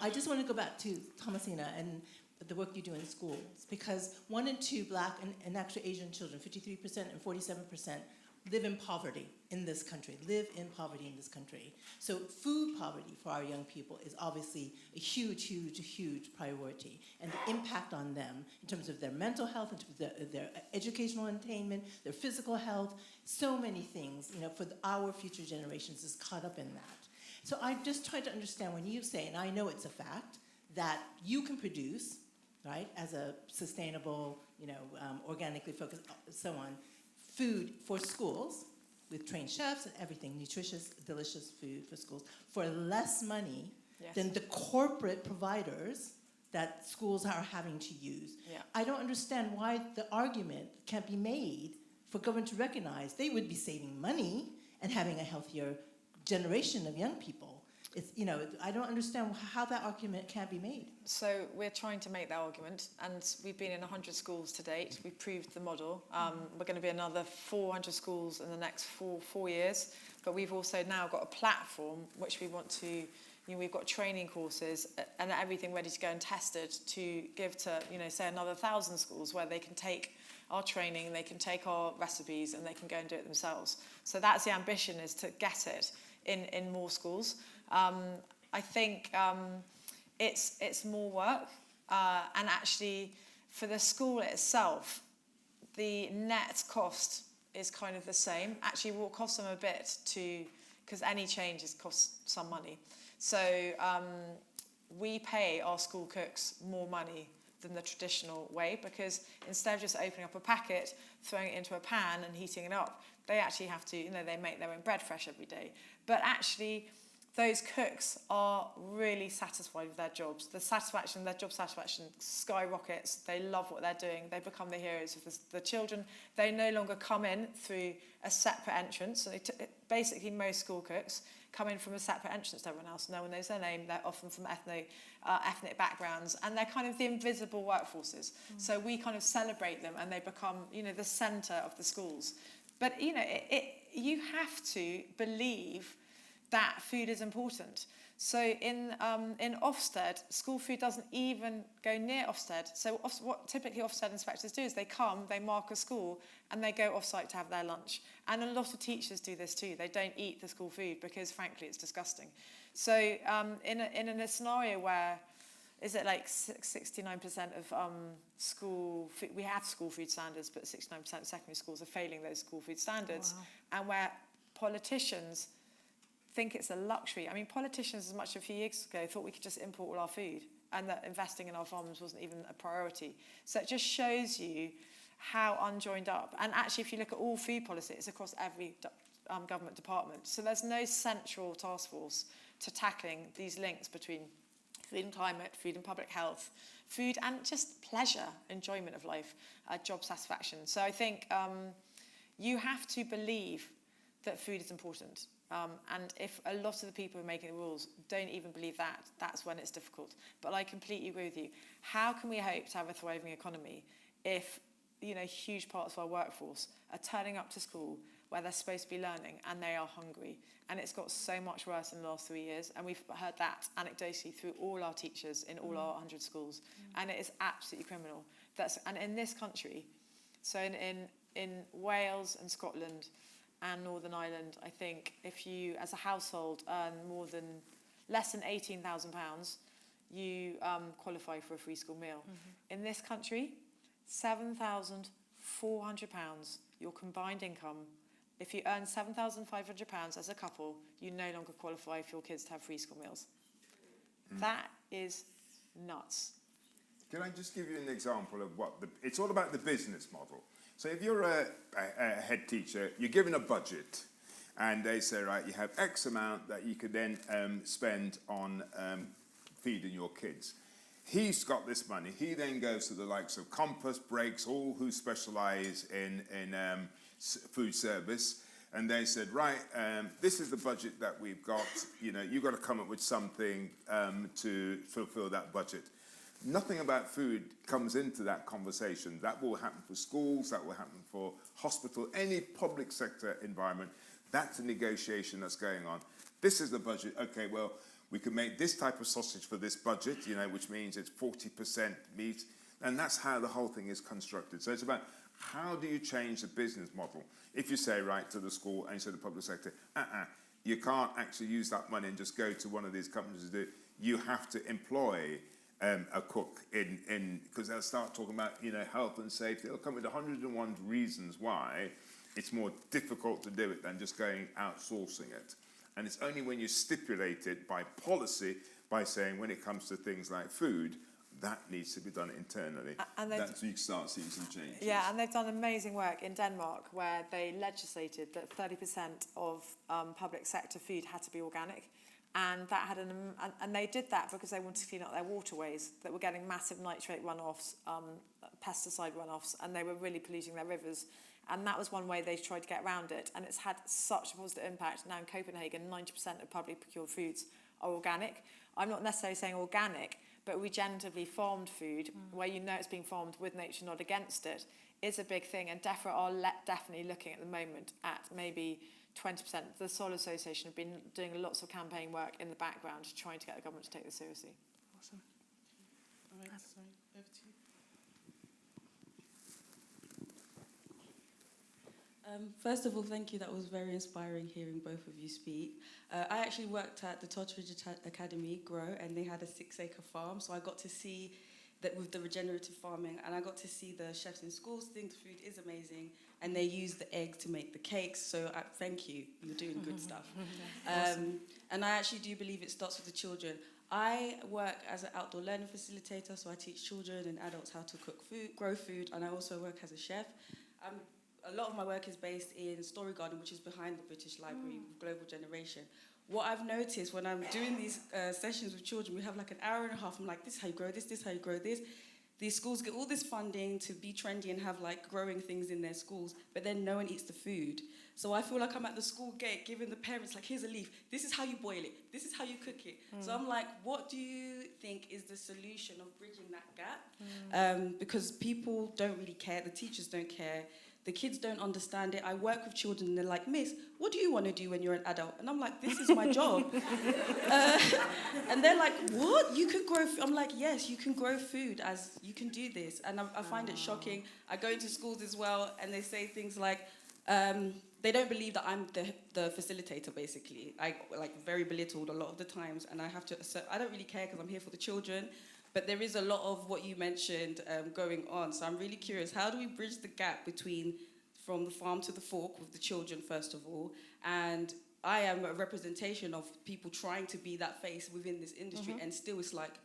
I just want to go back to Thomasina and the work you do in schools, because 1 in 2 Black and actually Asian children, 53% and 47%, live in poverty in this country, So food poverty for our young people is obviously a huge, huge, huge priority. And the impact on them in terms of their mental health, in terms of their educational attainment, their physical health, so many things, you know, for our future generations is caught up in that. So I'm just trying to understand when you say, and I know it's a fact, that you can produce, right, as a sustainable, you know, organically focused, so on, food for schools with trained chefs and everything, nutritious, delicious food for schools for less money than the corporate providers that schools are having to use. Yeah. I don't understand why the argument can't be made for government to recognize they would be saving money and having a healthier generation of young people. It's, you know, I don't understand how that argument can't be made. So we're trying to make that argument, and we've been in 100 schools to date. We've proved the model. We're going to be another 400 schools in the next four years. But we've also now got a platform which we want to, you know, we've got training courses and everything ready to go and tested to give to, you know, say another 1,000 schools where they can take our training, they can take our recipes, and they can go and do it themselves. So that's the ambition, is to get it in more schools. I think it's more work, and actually for the school itself, the net cost is kind of the same. Actually, will cost them a bit because any changes cost some money. So we pay our school cooks more money than the traditional way, because instead of just opening up a packet, throwing it into a pan and heating it up, they actually have to, you know, they make their own bread fresh every day. But actually, those cooks are really satisfied with their jobs. Their job satisfaction skyrockets. They love what they're doing. They become the heroes of the children. They no longer come in through a separate entrance. So basically, most school cooks come in from a separate entrance to everyone else. No one knows their name. They're often from ethnic backgrounds, and they're kind of the invisible workforces. So we kind of celebrate them, and they become, you know, the centre of the schools. But you know, you have to believe that food is important. So in Ofsted, school food doesn't even go near Ofsted. So what typically Ofsted inspectors do is they come, they mark a school, and they go off-site to have their lunch. And a lot of teachers do this too. They don't eat the school food because, frankly, it's disgusting. So in a scenario where, is it like 69% of school food, we have school food standards, but 69% of secondary schools are failing those school food standards. Wow. And where politicians think it's a luxury. I mean, politicians, as much as a few years ago, thought we could just import all our food, and that investing in our farms wasn't even a priority. So it just shows you how unjoined up. And actually, if you look at all food policy, it's across every government department. So there's no central task force to tackling these links between food and climate, food and public health, food and just pleasure, enjoyment of life, job satisfaction. So I think you have to believe that food is important. And if a lot of the people who are making the rules don't even believe that, that's when it's difficult. But I completely agree with you. How can we hope to have a thriving economy if, you know, huge parts of our workforce are turning up to school where they're supposed to be learning and they are hungry? And it's got so much worse in the last 3 years. And we've heard that anecdotally through all our teachers in all our 100 schools. And it is absolutely criminal. and in this country, so in Wales and Scotland and Northern Ireland, I think if you, as a household, earn less than £18,000, you qualify for a free school meal. In this country, £7,400, your combined income. If you earn £7,500 as a couple, you no longer qualify for your kids to have free school meals. That is nuts. Can I just give you an example of it's all about the business model. So if you're a head teacher, you're given a budget, and they say, right, you have X amount that you could then spend on feeding your kids. He's got this money. He then goes to the likes of Compass, Breaks, all who specialise in food service, and they said, right, this is the budget that we've got. You know, you've got to come up with something to fulfil that budget. Nothing about food comes into that conversation. That will happen for schools, that will happen for hospital, any public sector environment. That's a negotiation that's going on. This is the budget. Okay, well, we can make this type of sausage for this budget, you know, which means it's 40% meat. And that's how the whole thing is constructed. So it's about how do you change the business model? If you say, right, to the school and to the public sector, you can't actually use that money and just go to one of these companies to do it. You have to employ a cook because they'll start talking about, you know, health and safety. They'll come with 101 reasons why it's more difficult to do it than just going outsourcing it. And it's only when you stipulate it by policy, by saying when it comes to things like food, that needs to be done internally. And that's when you start seeing some changes. Yeah, and they've done amazing work in Denmark where they legislated that 30% of public sector food had to be organic. And that had and they did that because they wanted to clean up their waterways that were getting massive nitrate runoffs, pesticide runoffs, and they were really polluting their rivers. And that was one way they tried to get around it. And it's had such a positive impact. Now in Copenhagen, 90% of publicly procured foods are organic. I'm not necessarily saying organic, but regeneratively farmed food, where you know it's being farmed with nature, not against it, is a big thing. And DEFRA are definitely looking at the moment at maybe 20%. The Soil Association have been doing lots of campaign work in the background, trying to get the government to take this seriously. Awesome. All right, sorry, over to you. First of all, thank you. That was very inspiring hearing both of you speak. I actually worked at the Totteridge Academy, Grow, and they had a 6-acre farm. So I got to see that with the regenerative farming, and I got to see the chefs in schools think the food is amazing, and they use the egg to make the cakes. So thank you. You're doing good stuff. And I actually do believe it starts with the children. I work as an outdoor learning facilitator, so I teach children and adults how to cook food, grow food, and I also work as a chef. A lot of my work is based in Story Garden, which is behind the British Library, Global Generation. What I've noticed when I'm doing these sessions with children, we have like an hour and a half. I'm like, this is how you grow this is how you grow this. These schools get all this funding to be trendy and have like growing things in their schools, but then no one eats the food. So I feel like I'm at the school gate giving the parents like, here's a leaf. This is how you boil it. This is how you cook it. So I'm like, what do you think is the solution of bridging that gap? Because people don't really care. The teachers don't care. The kids don't understand it. I work with children and they're like, Miss, what do you want to do when you're an adult? And I'm like, this is my job. And they're like, what? You can grow food? I'm like, yes, you can grow food, as you can do this. And I find it shocking. I go into schools as well and they say things like, they don't believe that I'm the facilitator, basically. I like very belittled a lot of the times, and I have to assert, I don't really care because I'm here for the children. But there is a lot of what you mentioned going on. So I'm really curious, how do we bridge the gap between from the farm to the fork with the children, first of all? And I am a representation of people trying to be that face within this industry, and still it's like,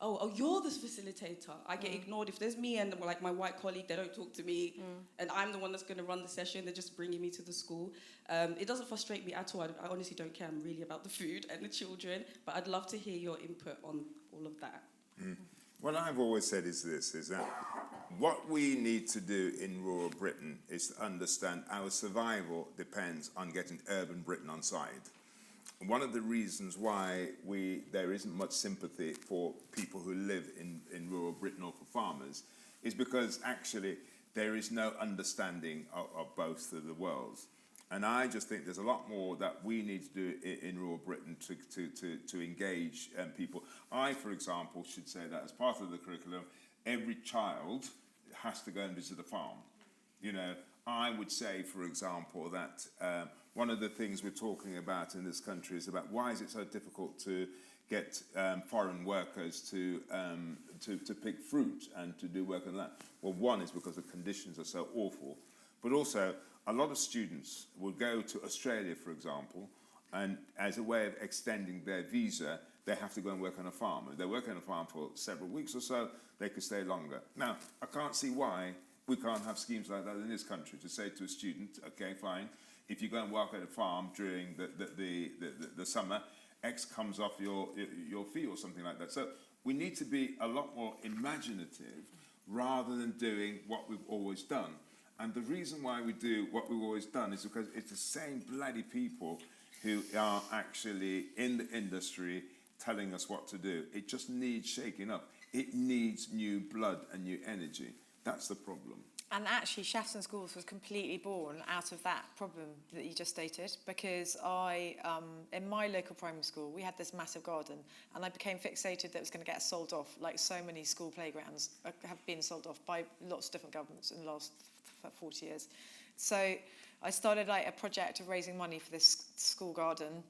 oh, you're the facilitator. I get ignored. If there's me and like my white colleague, they don't talk to me, and I'm the one that's going to run the session. They're just bringing me to the school. It doesn't frustrate me at all. I honestly don't care. I'm really about the food and the children, but I'd love to hear your input on all of that. What I've always said is this, is that what we need to do in rural Britain is to understand our survival depends on getting urban Britain on side. One of the reasons why there isn't much sympathy for people who live in rural Britain or for farmers is because actually there is no understanding of both of the worlds. And I just think there's a lot more that we need to do in rural Britain to engage people. I, for example, should say that as part of the curriculum, every child has to go and visit a farm. You know, I would say, for example, that one of the things we're talking about in this country is about why is it so difficult to get foreign workers to pick fruit and to do work on that. Well, one is because the conditions are so awful, but also a lot of students will go to Australia, for example, and as a way of extending their visa, they have to go and work on a farm. If they work on a farm for several weeks or so, they could stay longer. Now, I can't see why we can't have schemes like that in this country to say to a student, okay, fine, if you go and work at a farm during the summer, X comes off your fee or something like that. So we need to be a lot more imaginative rather than doing what we've always done. And the reason why we do what we've always done is because it's the same bloody people who are actually in the industry telling us what to do. It just needs shaking up. It needs new blood and new energy. That's the problem. And actually, Chefs in Schools was completely born out of that problem that you just stated, because in my local primary school, we had this massive garden, and I became fixated that it was going to get sold off, like so many school playgrounds have been sold off by lots of different governments in the last 40 years. So I started like a project of raising money for this school garden.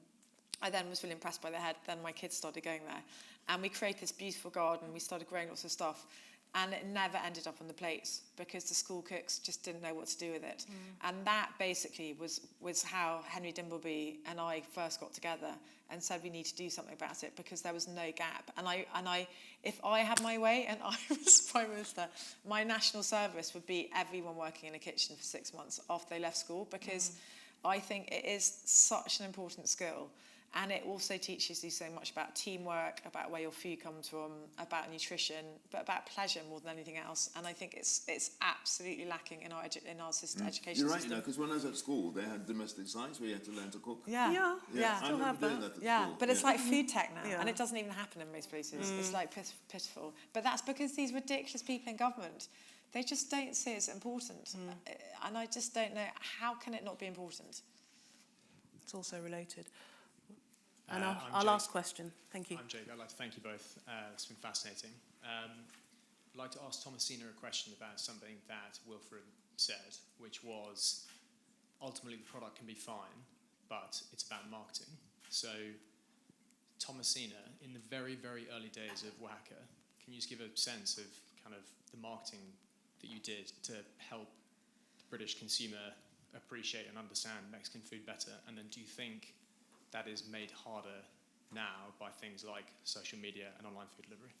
I then was really impressed by the head. Then my kids started going there, and we created this beautiful garden. We started growing lots of stuff. And it never ended up on the plates because the school cooks just didn't know what to do with it. And that basically was how Henry Dimbleby and I first got together and said we need to do something about it because there was no gap. And I if I had my way and I was Prime Minister, my national service would be everyone working in a kitchen for 6 months after they left school, because I think it is such an important skill. And it also teaches you so much about teamwork, about where your food comes from, about nutrition, but about pleasure more than anything else. And I think it's absolutely lacking in our education system. You're right, you know, because when I was at school, they had domestic science where you had to learn to cook. Yeah. I remember doing that at school. But it's like food tech now, Yeah. and it doesn't even happen in most places. It's like pitiful. But that's because these ridiculous people in government, they just don't see it as important. And I just don't know, how can it not be important? It's also related. And our Jake. last question. Thank you. I'm Jake. I'd like to thank you both. It's been fascinating. I'd like to ask Thomasina a question about something that Wilfred said, which was ultimately the product can be fine, but it's about marketing. So, Thomasina, in the very, very early days of Wahaca, can you just give a sense of kind of the marketing that you did to help the British consumer appreciate and understand Mexican food better? And then do you think that is made harder now by things like social media and online food delivery?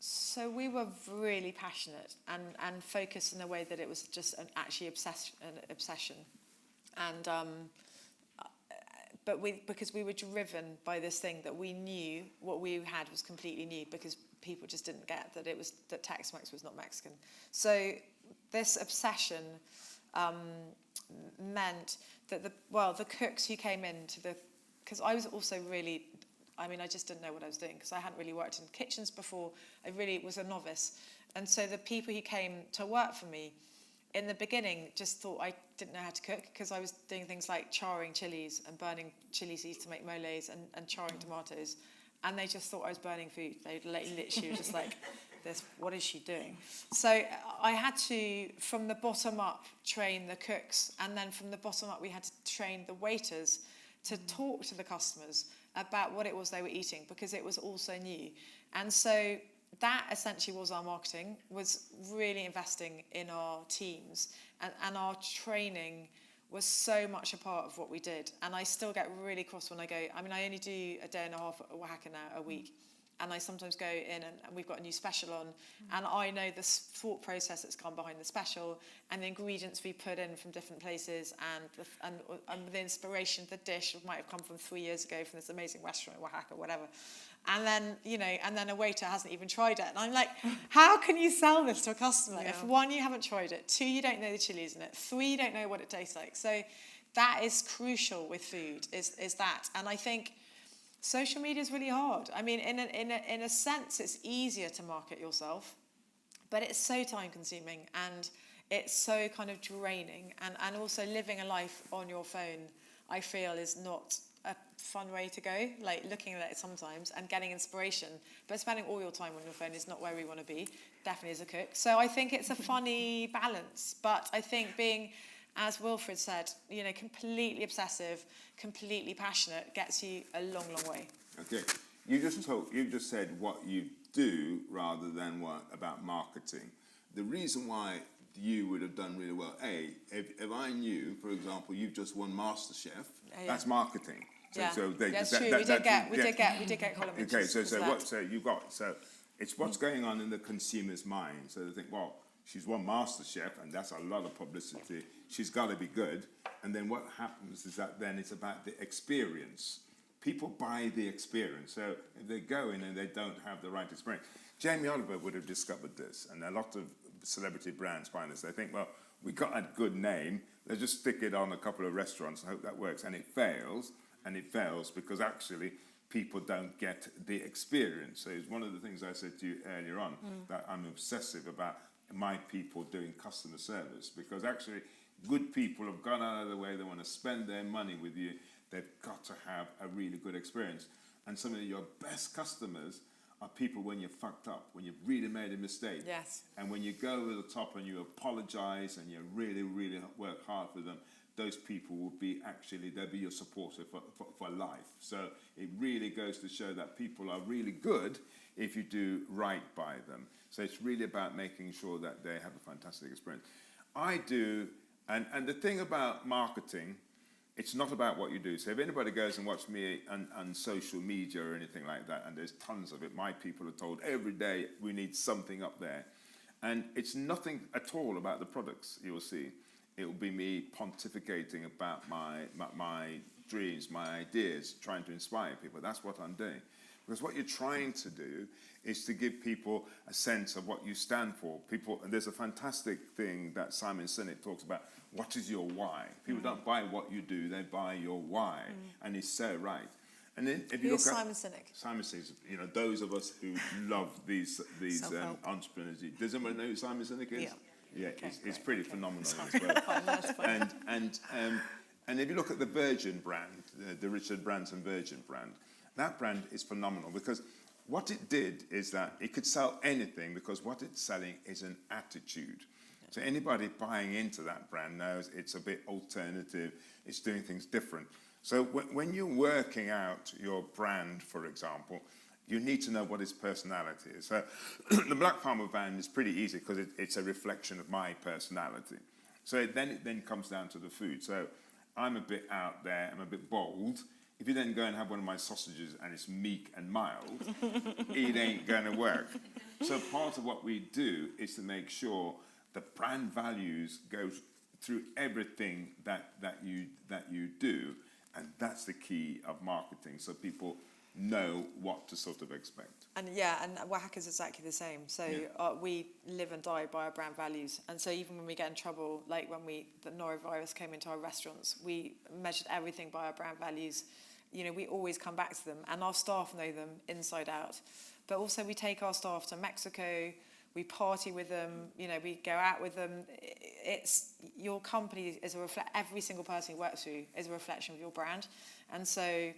So we were really passionate and focused in a way that it was just an obsession. And because we were driven by this thing that we knew what we had was completely new, because people just didn't get that Tex-Mex was not Mexican. So this obsession meant that the cooks who came into because I was also really, I just didn't know what I was doing because I hadn't really worked in kitchens before. I really was a novice. And so the people who came to work for me in the beginning just thought I didn't know how to cook, because I was doing things like charring chilies and burning chili seeds to make moles and charring tomatoes. And they just thought I was burning food. They literally were just like, what is she doing? So I had to, from the bottom up, train the cooks. And then from the bottom up, we had to train the waiters to talk to the customers about what it was they were eating, because it was all so new. And so that essentially was our marketing, was really investing in our teams. And our training was so much a part of what we did. And I still get really cross when I go, I only do a day and a half at Wahaca now, a week. And I sometimes go in and we've got a new special on, and I know the thought process that's gone behind the special and the ingredients we put in from different places, and the inspiration of the dish might have come from 3 years ago from this amazing restaurant in Wahaca, whatever. And then, and then a waiter hasn't even tried it. And I'm like, how can you sell this to a customer if, one, you haven't tried it, two, you don't know the chilies in it, three, you don't know what it tastes like. So that is crucial with food, is that. And I think social media is really hard. In a sense, it's easier to market yourself, but it's so time consuming and it's so kind of draining. And also living a life on your phone, I feel, is not a fun way to go, like looking at it sometimes and getting inspiration. But spending all your time on your phone is not where we want to be, definitely as a cook. So I think it's a funny balance. But I think being, as Wilfred said, you know, completely obsessive, completely passionate gets you a long, long way. Okay, you just said what you do rather than what about marketing. The reason why you would have done really well, if I knew, for example, you've just won MasterChef, that's marketing. So, yeah, so that's true. We did get column okay, so it's what's going on in the consumer's mind. So they think, well, she's won MasterChef, and that's a lot of publicity. She's got to be good. And then what happens is that then it's about the experience. People buy the experience. So if they go in and they don't have the right experience, Jamie Oliver would have discovered this, and a lot of celebrity brands find this. They think, well, we got a good name, let's just stick it on a couple of restaurants and hope that works. And it fails because actually people don't get the experience. So it's one of the things I said to you earlier on, that I'm obsessive about my people doing customer service, because actually good people have gone out of the way, they want to spend their money with you, they've got to have a really good experience. And some of your best customers are people when you're fucked up, when you've really made a mistake. Yes. And when you go over the top and you apologize and you really, really work hard for them, those people will be they'll be your supporter for life. So it really goes to show that people are really good if you do right by them. So it's really about making sure that they have a fantastic experience. I do, and the thing about marketing, it's not about what you do. So if anybody goes and watches me on social media or anything like that, and there's tons of it, my people are told every day we need something up there. And it's nothing at all about the products you will see. It will be me pontificating about my dreams, my ideas, trying to inspire people. That's what I'm doing. Because what you're trying to do is to give people a sense of what you stand for. People, and there's a fantastic thing that Simon Sinek talks about. What is your why? People don't buy what you do; they buy your why, and he's so right. And then if you Who's look Simon at Sinek? Simon Sinek, you know, those of us who love these entrepreneurs. Does anyone know who Simon Sinek is? Yeah, Okay, it's pretty phenomenal as well. That's fine. And if you look at the Virgin brand, the Richard Branson Virgin brand, that brand is phenomenal because what it did is that it could sell anything because what it's selling is an attitude. So anybody buying into that brand knows it's a bit alternative, it's doing things different. So when you're working out your brand, for example, you need to know what its personality is. So the Black Farmer brand is pretty easy because it's a reflection of my personality. So it then comes down to the food. So I'm a bit out there, I'm a bit bold. If you then go and have one of my sausages and it's meek and mild, it ain't going to work. So part of what we do is to make sure the brand values go through everything that you do, and that's the key of marketing. So people know what to sort of expect. And Wahaca is exactly the same. So we live and die by our brand values. And so even when we get in trouble, like when the norovirus came into our restaurants, we measured everything by our brand values. You know, we always come back to them, and our staff know them inside out. But also we take our staff to Mexico, we party with them, you know, we go out with them. It's your company is every single person you work through is a reflection of your brand. And so,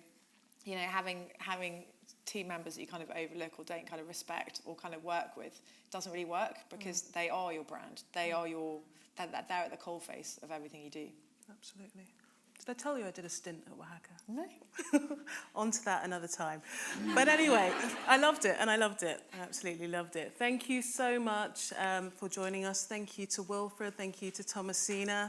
you know, having team members that you kind of overlook or don't kind of respect or kind of work with doesn't really work because they are your brand. They are they're at the coalface of everything you do. Absolutely. Did I tell you I did a stint at Wahaca? No. On to that another time. But anyway, I loved it. I absolutely loved it. Thank you so much for joining us. Thank you to Wilfred. Thank you to Thomasina.